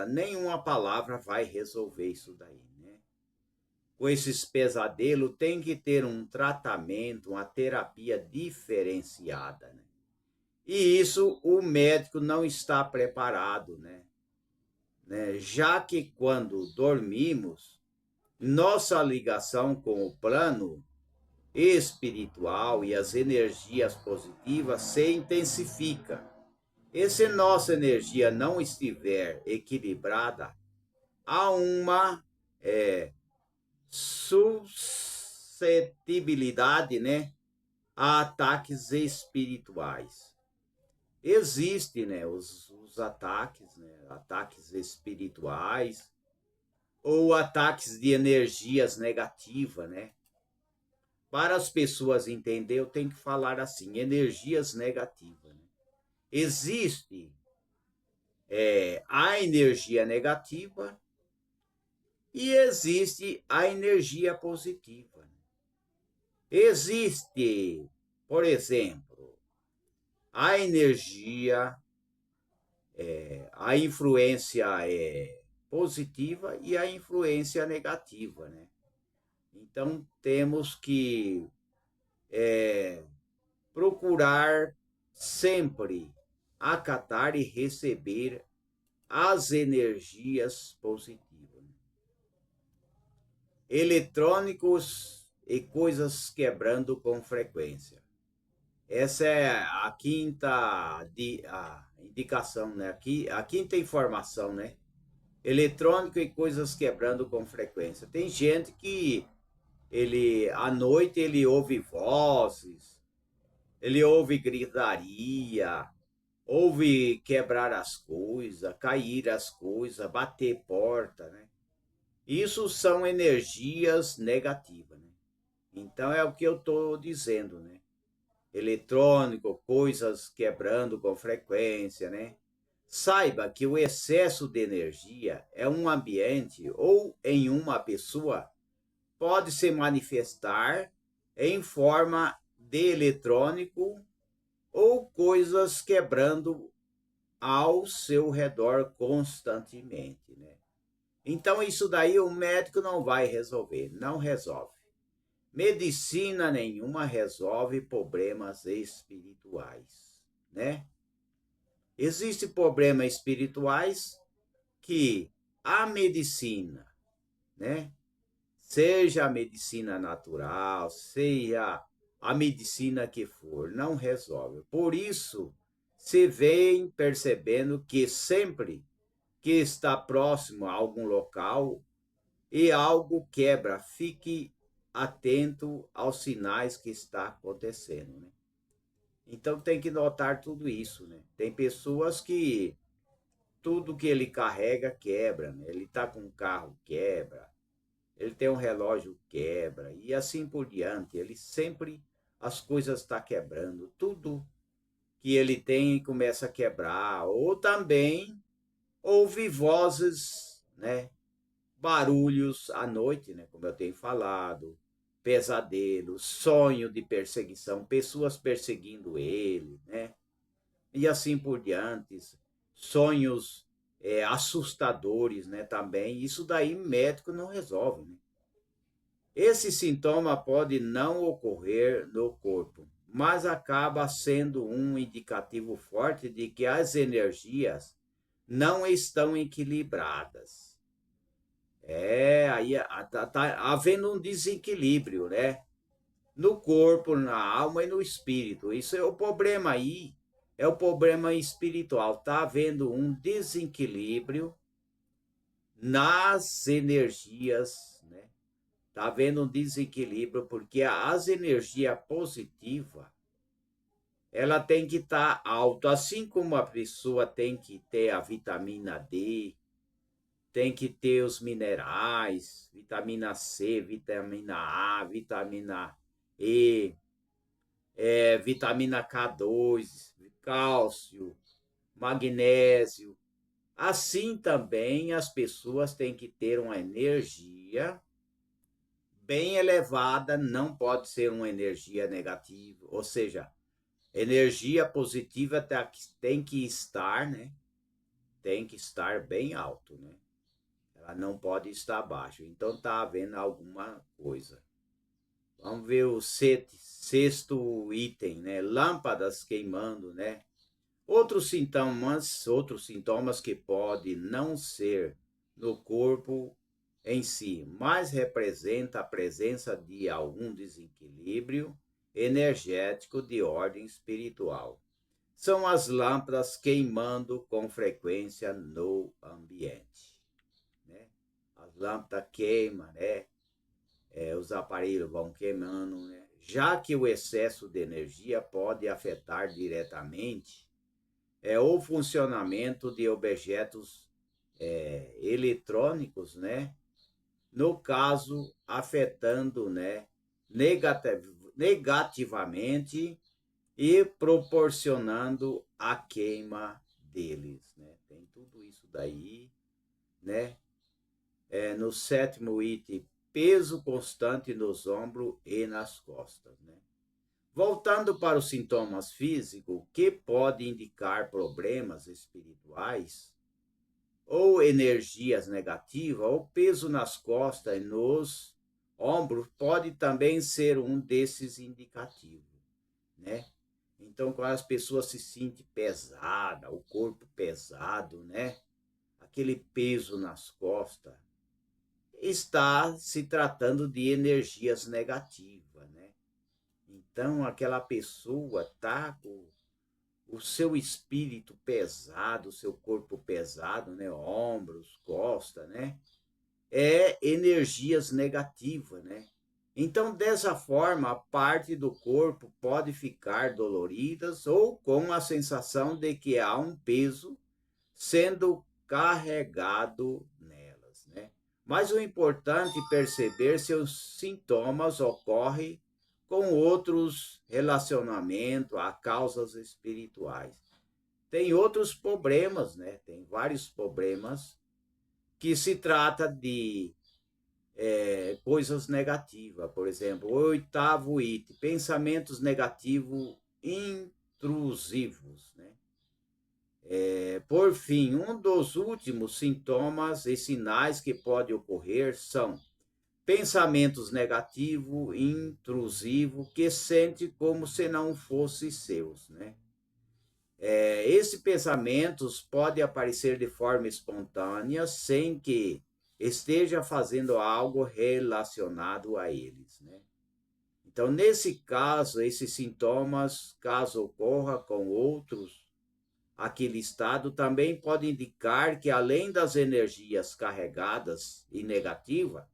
nenhuma palavra vai resolver isso daí, né? Com esses pesadelos tem que ter um tratamento, uma terapia diferenciada, né? E isso o médico não está preparado, né? Já que quando dormimos, nossa ligação com o plano espiritual e as energias positivas se intensifica. E se nossa energia não estiver equilibrada, há uma suscetibilidade, né, a ataques espirituais. Existem, né, os ataques, né, ataques espirituais ou ataques de energias negativas, né? Para as pessoas entenderem, eu tenho que falar assim, energias negativas, né? existe a energia negativa e existe a energia positiva. Existe, por exemplo, a energia, a influência positiva e a influência negativa, né? Então temos que procurar sempre acatar e receber as energias positivas. Eletrônicos e coisas quebrando com frequência. Essa é a quinta a indicação, né? A quinta informação, né? Eletrônico e coisas quebrando com frequência. Tem gente que à noite ele ouve vozes, ele ouve gritaria, ouve quebrar as coisas, cair as coisas, bater porta, né? Isso são energias negativas, né? Então é o que eu estou dizendo, né? Eletrônico, coisas quebrando com frequência, né? Saiba que o excesso de energia é um ambiente ou em uma pessoa pode se manifestar em forma de eletrônico ou coisas quebrando ao seu redor constantemente, né? Então isso daí o médico não vai resolver, não resolve. Medicina nenhuma resolve problemas espirituais, né? Existem problemas espirituais que a medicina, né? Seja a medicina natural, seja a medicina que for, não resolve. Por isso, se vem percebendo que sempre que está próximo a algum local e algo quebra, fique atento aos sinais que está acontecendo, né? Então tem que notar tudo isso, né? Tem pessoas que tudo que ele carrega quebra, né? Ele está com um carro, quebra. Ele tem um relógio, quebra. E assim por diante. Ele sempre, as coisas estão quebrando. Tudo que ele tem começa a quebrar. Ou também ouve vozes, né? Barulhos à noite, né? Como eu tenho falado. Pesadelos, sonho de perseguição, pessoas perseguindo ele, né? E assim por diante. Sonhos assustadores, né? Também. Isso daí médico não resolve, né? Esse sintoma pode não ocorrer no corpo, mas acaba sendo um indicativo forte de que as energias não estão equilibradas. Aí tá havendo um desequilíbrio, né? No corpo, na alma e no espírito. Isso é o problema aí, é o problema espiritual. Tá havendo um desequilíbrio nas energias, né? Tá havendo um desequilíbrio porque as energias positivas ela tem que estar alta, assim como a pessoa tem que ter a vitamina D, tem que ter os minerais, vitamina C, vitamina A, vitamina E, vitamina K2, cálcio, magnésio. Assim também as pessoas têm que ter uma energia bem elevada, não pode ser uma energia negativa, ou seja, energia positiva tem que estar, né? Tem que estar bem alto, né? Ela não pode estar baixo. Então tá havendo alguma coisa. Vamos ver o sexto item, né? Lâmpadas queimando, né? Outros sintomas que podem não ser no corpo em si, mas representa a presença de algum desequilíbrio energético de ordem espiritual. São as lâmpadas queimando com frequência no ambiente, né? As lâmpadas queimam, né? Os aparelhos vão queimando, né? Já que o excesso de energia pode afetar diretamente o funcionamento de objetos eletrônicos, né? No caso, afetando, né, negativamente e proporcionando a queima deles, né? Tem tudo isso daí, né? No sétimo item, peso constante nos ombros e nas costas, né? Voltando para os sintomas físicos, que pode indicar problemas espirituais ou energias negativas, ou peso nas costas e nos ombros pode também ser um desses indicativos, né? Então, quando as pessoas se sentem pesada, o corpo pesado, né? Aquele peso nas costas, está se tratando de energias negativas, né? Então, aquela pessoa está com o seu espírito pesado, o seu corpo pesado, né? Ombros, costas, né? É energias negativas, né? Então, dessa forma, a parte do corpo pode ficar doloridas ou com a sensação de que há um peso sendo carregado nelas, né? Mas o importante é perceber se os sintomas ocorrem com outros relacionamentos a causas espirituais. Tem outros problemas, né? Tem vários problemas que se trata de coisas negativas. Por exemplo, o oitavo item, pensamentos negativos intrusivos, né? Por fim, um dos últimos sintomas e sinais que pode ocorrer são pensamentos negativos, intrusivos, que sente como se não fossem seus, né? Esses pensamentos podem aparecer de forma espontânea, sem que esteja fazendo algo relacionado a eles, né? Então, nesse caso, esses sintomas, caso ocorra com outros, aquele estado também pode indicar que, além das energias carregadas e negativas,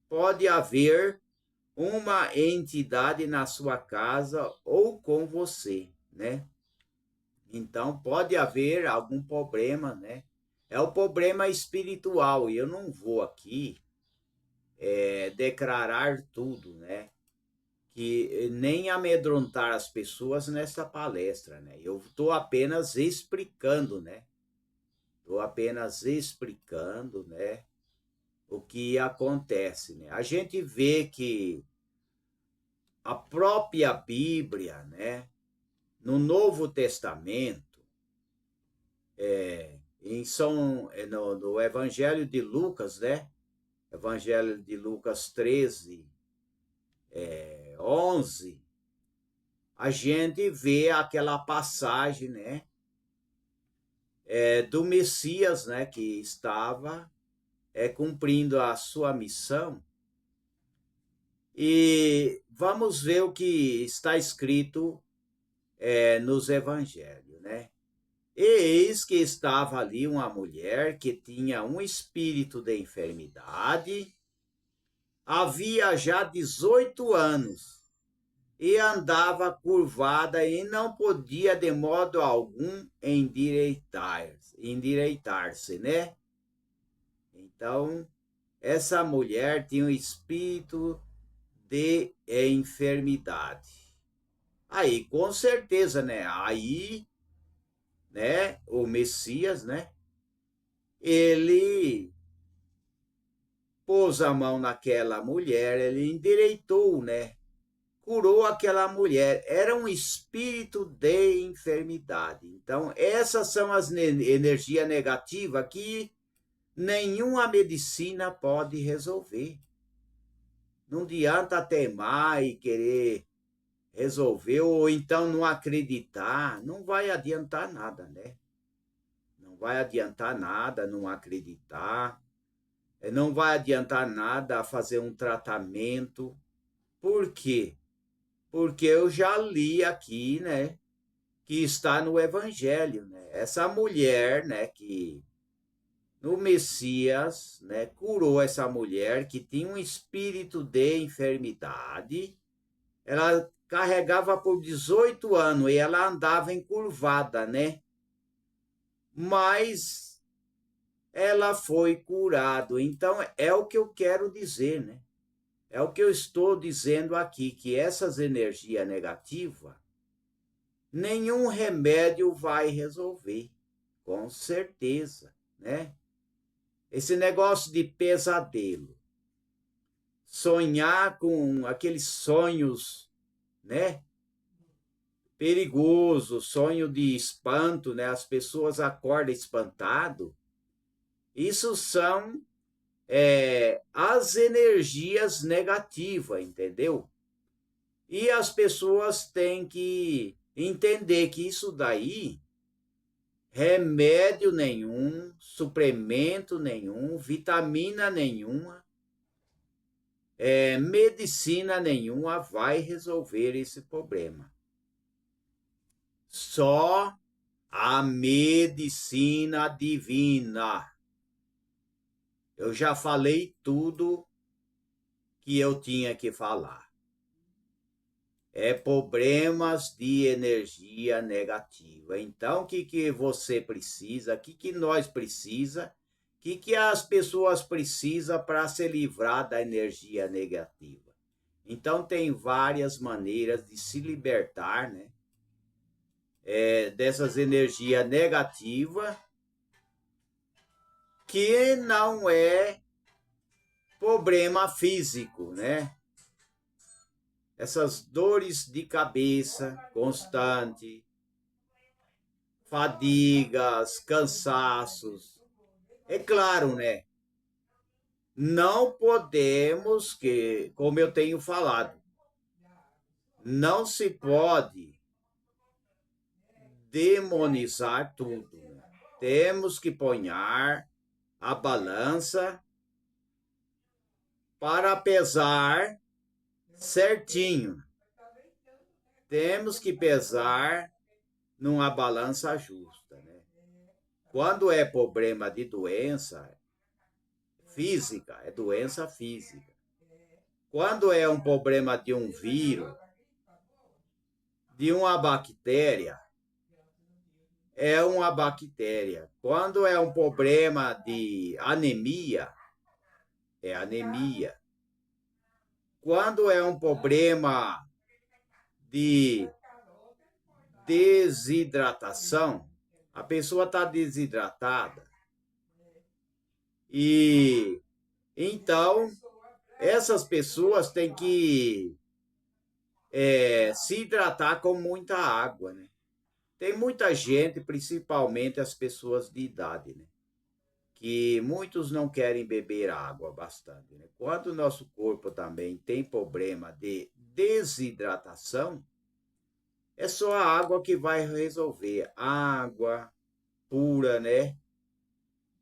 pode haver uma entidade na sua casa ou com você, né? Então, pode haver algum problema, né? É o problema espiritual, e eu não vou aqui declarar tudo, né? Que nem amedrontar as pessoas nessa palestra, né? Eu estou apenas explicando, né? Estou apenas explicando, né? O que acontece, né? A gente vê que a própria Bíblia, né? No Novo Testamento, no Evangelho de Lucas, né? Evangelho de Lucas 13, 11, a gente vê aquela passagem, né? Do Messias, né? Que estava cumprindo a sua missão. E vamos ver o que está escrito nos evangelhos, né? E eis que estava ali uma mulher que tinha um espírito de enfermidade, havia já 18 anos, e andava curvada e não podia de modo algum endireitar-se, né? Então, essa mulher tinha um espírito de enfermidade. Aí, com certeza, né? Aí, né, o Messias, né? Ele pôs a mão naquela mulher, ele endireitou, né? Curou aquela mulher. Era um espírito de enfermidade. Então, essas são as energias negativas que nenhuma medicina pode resolver. Não adianta teimar e querer resolver, ou então não acreditar. Não vai adiantar nada, né? Não vai adiantar nada não acreditar. Não vai adiantar nada fazer um tratamento. Por quê? Porque eu já li aqui, né, que está no Evangelho, né? Essa mulher, né, que no Messias, né, curou essa mulher que tinha um espírito de enfermidade. Ela carregava por 18 anos e ela andava encurvada, né? Mas ela foi curada. Então é o que eu quero dizer, né? É o que eu estou dizendo aqui, que essas energias negativas nenhum remédio vai resolver, com certeza, né? Esse negócio de pesadelo, sonhar com aqueles sonhos, né? Perigoso, sonho de espanto, né? As pessoas acordam espantado. Isso são as energias negativas, entendeu? E as pessoas têm que entender que isso daí, remédio nenhum, suplemento nenhum, vitamina nenhuma, medicina nenhuma vai resolver esse problema. Só a medicina divina. Eu já falei tudo que eu tinha que falar. É problemas de energia negativa. Então, o que você precisa? O que nós precisa? O que as pessoas precisam para se livrar da energia negativa? Então, tem várias maneiras de se libertar, né? Dessas energias negativas, que não é problema físico, né? Essas dores de cabeça constante, fadigas, cansaços. É claro, né? Não podemos que, como eu tenho falado, não se pode demonizar tudo. Né? Temos que ponhar a balança para pesar certinho. Temos que pesar numa balança justa, né? Quando é problema de doença física, é doença física. Quando é um problema de um vírus, de uma bactéria, é uma bactéria. Quando é um problema de anemia, é anemia. Quando é um problema de desidratação, a pessoa está desidratada. E então, essas pessoas têm que se hidratar com muita água, né? Tem muita gente, principalmente as pessoas de idade, né? Que muitos não querem beber água bastante, né? Quando o nosso corpo também tem problema de desidratação, é só a água que vai resolver. Água pura, né?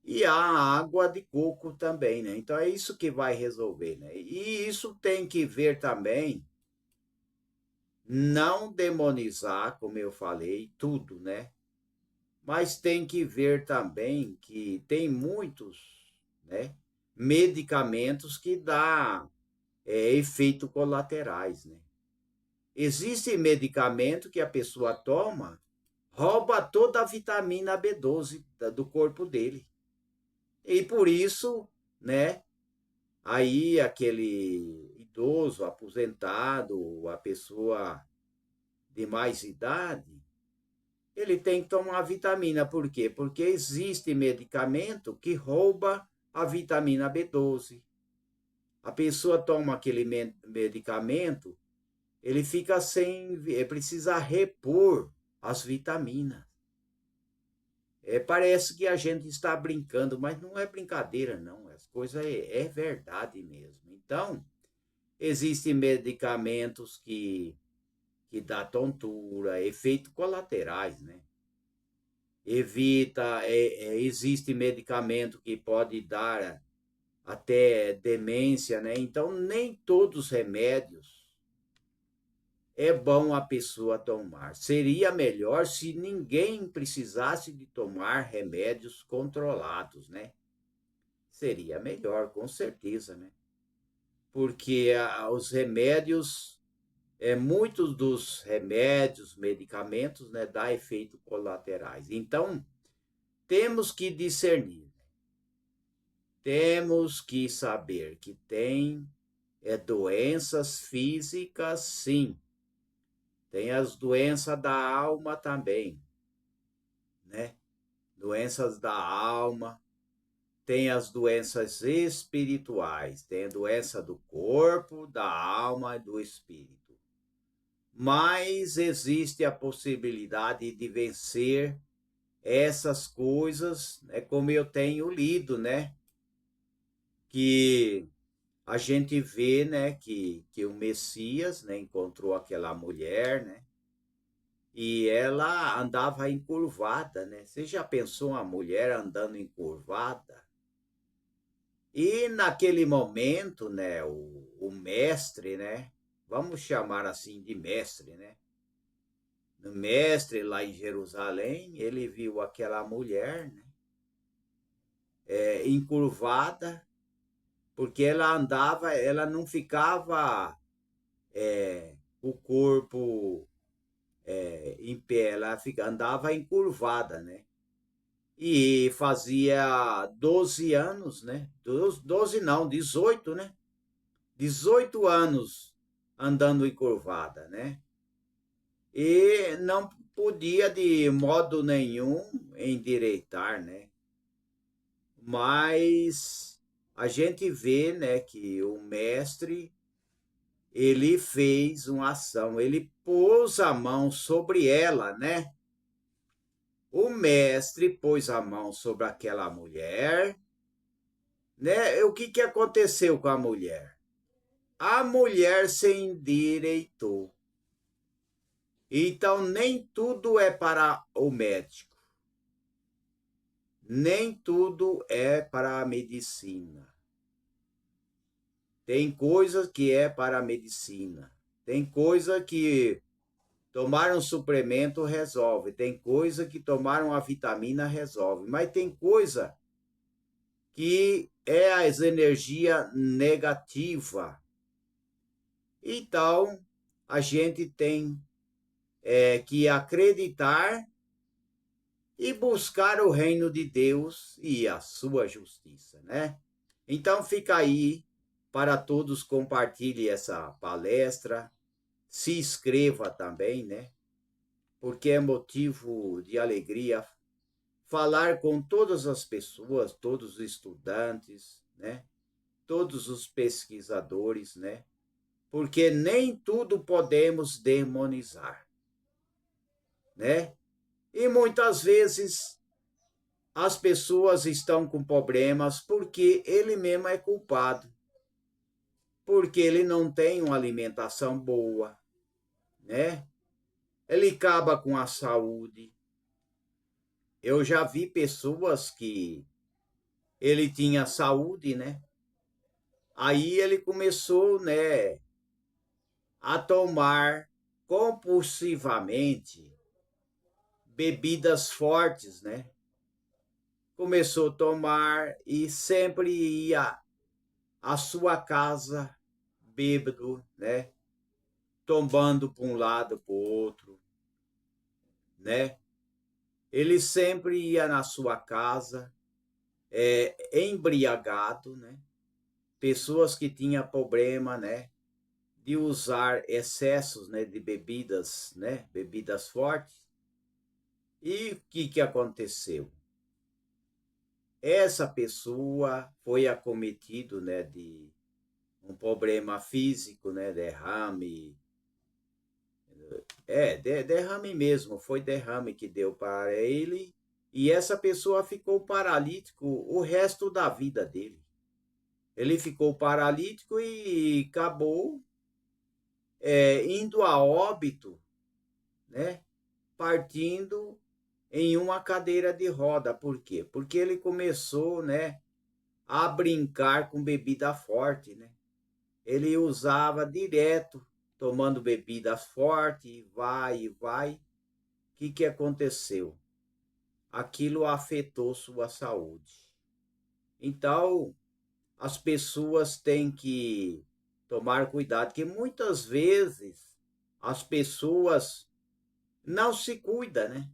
E a água de coco também, né? Então é isso que vai resolver, né? E isso tem que ver também, não demonizar, como eu falei, tudo, né? Mas tem que ver também que tem muitos, né, medicamentos que dá efeitos colaterais, né? Existe medicamento que a pessoa toma, rouba toda a vitamina B12 do corpo dele. E por isso, né, aí aquele idoso, aposentado, a pessoa de mais idade, ele tem que tomar vitamina. Por quê? Porque existe medicamento que rouba a vitamina B12. A pessoa toma aquele medicamento, ele fica sem, precisa repor as vitaminas. Parece que a gente está brincando, mas não é brincadeira, não. As coisas é verdade mesmo. Então, existem medicamentos que dá tontura, efeitos colaterais, né? Evita, existe medicamento que pode dar até demência, né? Então, nem todos os remédios é bom a pessoa tomar. Seria melhor se ninguém precisasse de tomar remédios controlados, né? Seria melhor, com certeza, né? Porque os remédios, muitos dos remédios, medicamentos, né, dá efeitos colaterais. Então, temos que discernir. Temos que saber que tem doenças físicas, sim, Tem as doenças da alma também, né? Doenças da alma, tem as doenças espirituais, tem a doença do corpo, da alma e do espírito. Mas existe a possibilidade de vencer essas coisas, é como eu tenho lido, né? Que a gente vê, né, que o Messias, né, encontrou aquela mulher, né? E ela andava encurvada, né? Você já pensou uma mulher andando encurvada? E naquele momento, né, o mestre, né? Vamos chamar assim de mestre, né? O mestre lá em Jerusalém, ele viu aquela mulher, né, encurvada, porque ela andava, ela não ficava o corpo em pé, ela andava encurvada, né? E fazia 12 anos, né? 12 não, 18, né? 18 anos andando encurvada, né? E não podia de modo nenhum endireitar, né? Mas a gente vê, né, que o mestre ele fez uma ação, ele pôs a mão sobre ela, né? O mestre pôs a mão sobre aquela mulher, né? O que aconteceu com a mulher? A mulher se endireitou. Então, nem tudo é para o médico, nem tudo é para a medicina. Tem coisas que é para a medicina, tem coisa que tomar um suplemento resolve, tem coisa que tomar uma vitamina resolve, mas tem coisa que é as energia negativa. Então, a gente tem que acreditar e buscar o reino de Deus e a sua justiça, né? Então fica aí para todos, compartilhe essa palestra, se inscreva também, né? Porque é motivo de alegria falar com todas as pessoas, todos os estudantes, né? Todos os pesquisadores, né? Porque nem tudo podemos demonizar, né? E muitas vezes as pessoas estão com problemas porque ele mesmo é culpado, porque ele não tem uma alimentação boa, né? Ele acaba com a saúde. Eu já vi pessoas que ele tinha saúde, né? Aí ele começou, né, a tomar compulsivamente bebidas fortes, né? Começou a tomar e sempre ia à sua casa bêbado, né? Tombando para um lado para o outro, né? Ele sempre ia na sua casa embriagado, né? Pessoas que tinham problema, né? De usar excessos, né? De bebidas, né? Bebidas fortes. E o que aconteceu? Essa pessoa foi acometido, né? De um problema físico, né? Derrame, derrame mesmo, foi derrame que deu para ele, e essa pessoa ficou paralítico o resto da vida dele. Ele ficou paralítico e acabou indo a óbito, né? Partindo em uma cadeira de roda. Por quê? Porque ele começou, né, a brincar com bebida forte, né? Ele usava direto, tomando bebidas fortes, vai e vai. O que aconteceu? Aquilo afetou sua saúde. Então, as pessoas têm que tomar cuidado, que muitas vezes as pessoas não se cuidam, né?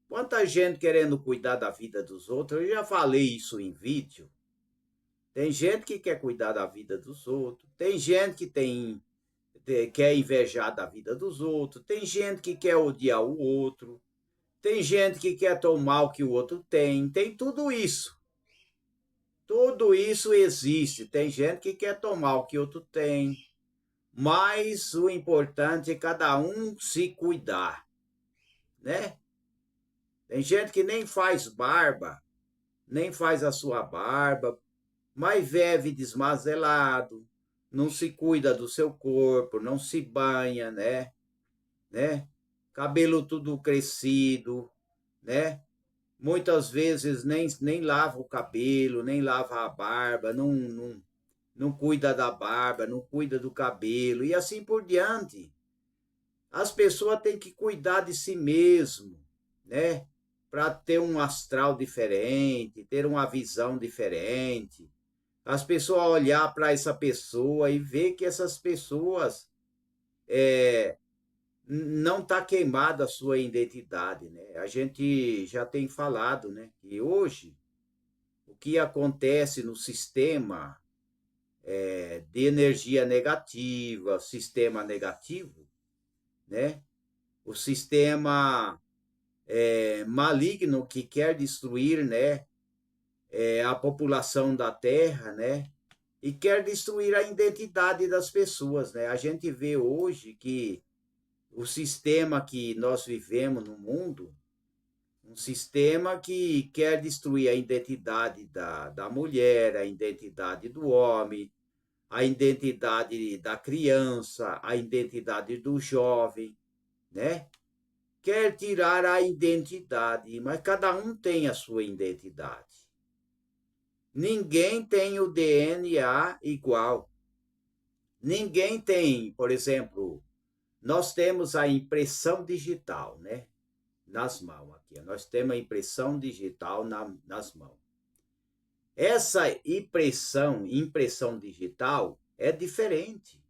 Quanta gente querendo cuidar da vida dos outros, eu já falei isso em vídeo. Tem gente que quer cuidar da vida dos outros, tem gente que tem quer invejar da vida dos outros, tem gente que quer odiar o outro, tem gente que quer tomar o que o outro tem tudo isso. Tudo isso existe. Tem gente que quer tomar o que o outro tem, mas o importante é cada um se cuidar, né? Tem gente que nem faz barba, nem faz a sua barba, mas vive desmazelado, não se cuida do seu corpo, não se banha, né? Cabelo tudo crescido, né? Muitas vezes nem lava o cabelo, nem lava a barba, não cuida da barba, não cuida do cabelo e assim por diante. As pessoas têm que cuidar de si mesmo, né? Para ter um astral diferente, ter uma visão diferente. As pessoas olhar para essa pessoa e ver que essas pessoas não está queimada a sua identidade, né? A gente já tem falado, né? Que hoje o que acontece no sistema de energia negativa, sistema negativo, né? O sistema maligno que quer destruir, né? A população da Terra, né? E quer destruir a identidade das pessoas, né? A gente vê hoje que o sistema que nós vivemos no mundo, um sistema que quer destruir a identidade da mulher, a identidade do homem, a identidade da criança, a identidade do jovem, né? Quer tirar a identidade, mas cada um tem a sua identidade. Ninguém tem o DNA igual. Ninguém tem, por exemplo, nós temos a impressão digital, né? Nas mãos aqui. Nós temos a impressão digital nas mãos. Essa impressão digital é diferente.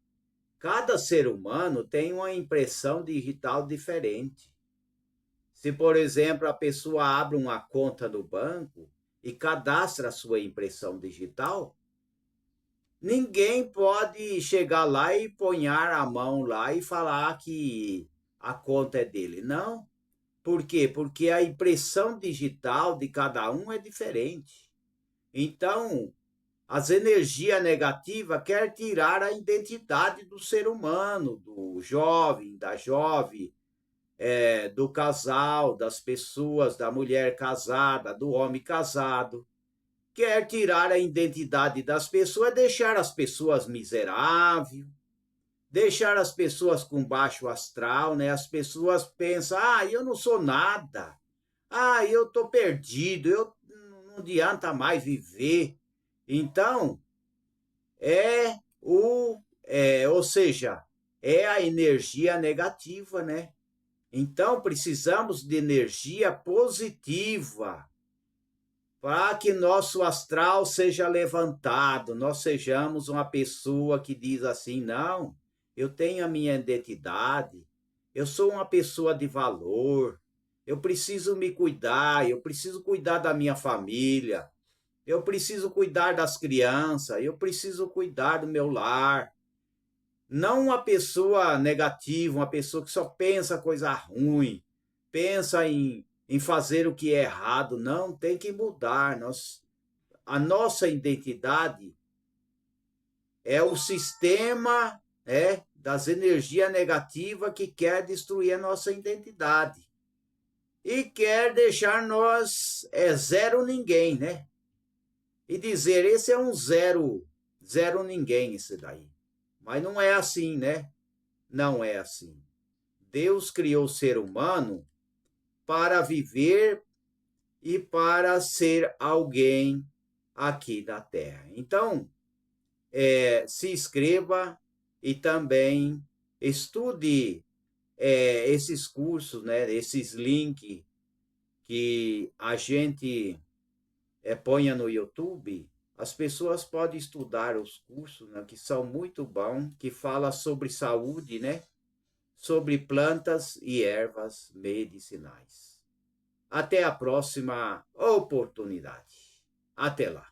Cada ser humano tem uma impressão digital diferente. Se, por exemplo, a pessoa abre uma conta no banco e cadastra a sua impressão digital, ninguém pode chegar lá e ponhar a mão lá e falar que a conta é dele. Não. Por quê? Porque a impressão digital de cada um é diferente. Então, as energias negativas querem tirar a identidade do ser humano, do jovem, da jovem, do casal, das pessoas, da mulher casada, do homem casado. Quer tirar a identidade das pessoas, deixar as pessoas miseráveis, deixar as pessoas com baixo astral, né? As pessoas pensam, eu não sou nada, eu tô perdido, eu não adianta mais viver. Então, ou seja, é a energia negativa, né? Então, precisamos de energia positiva para que nosso astral seja levantado, nós sejamos uma pessoa que diz assim, não, eu tenho a minha identidade, eu sou uma pessoa de valor, eu preciso me cuidar, eu preciso cuidar da minha família, eu preciso cuidar das crianças, eu preciso cuidar do meu lar. Não uma pessoa negativa, uma pessoa que só pensa coisa ruim, pensa em fazer o que é errado. Não, tem que mudar. A nossa identidade é o sistema das energias negativas que quer destruir a nossa identidade. E quer deixar nós zero ninguém, né? E dizer, esse é um zero ninguém, esse daí. Mas não é assim, né? Não é assim. Deus criou o ser humano para viver e para ser alguém aqui na Terra. Então, se inscreva e também estude esses cursos, né? Esses links que a gente ponha no YouTube. As pessoas podem estudar os cursos, né, que são muito bons, que fala sobre saúde, né? Sobre plantas e ervas medicinais. Até a próxima oportunidade. Até lá.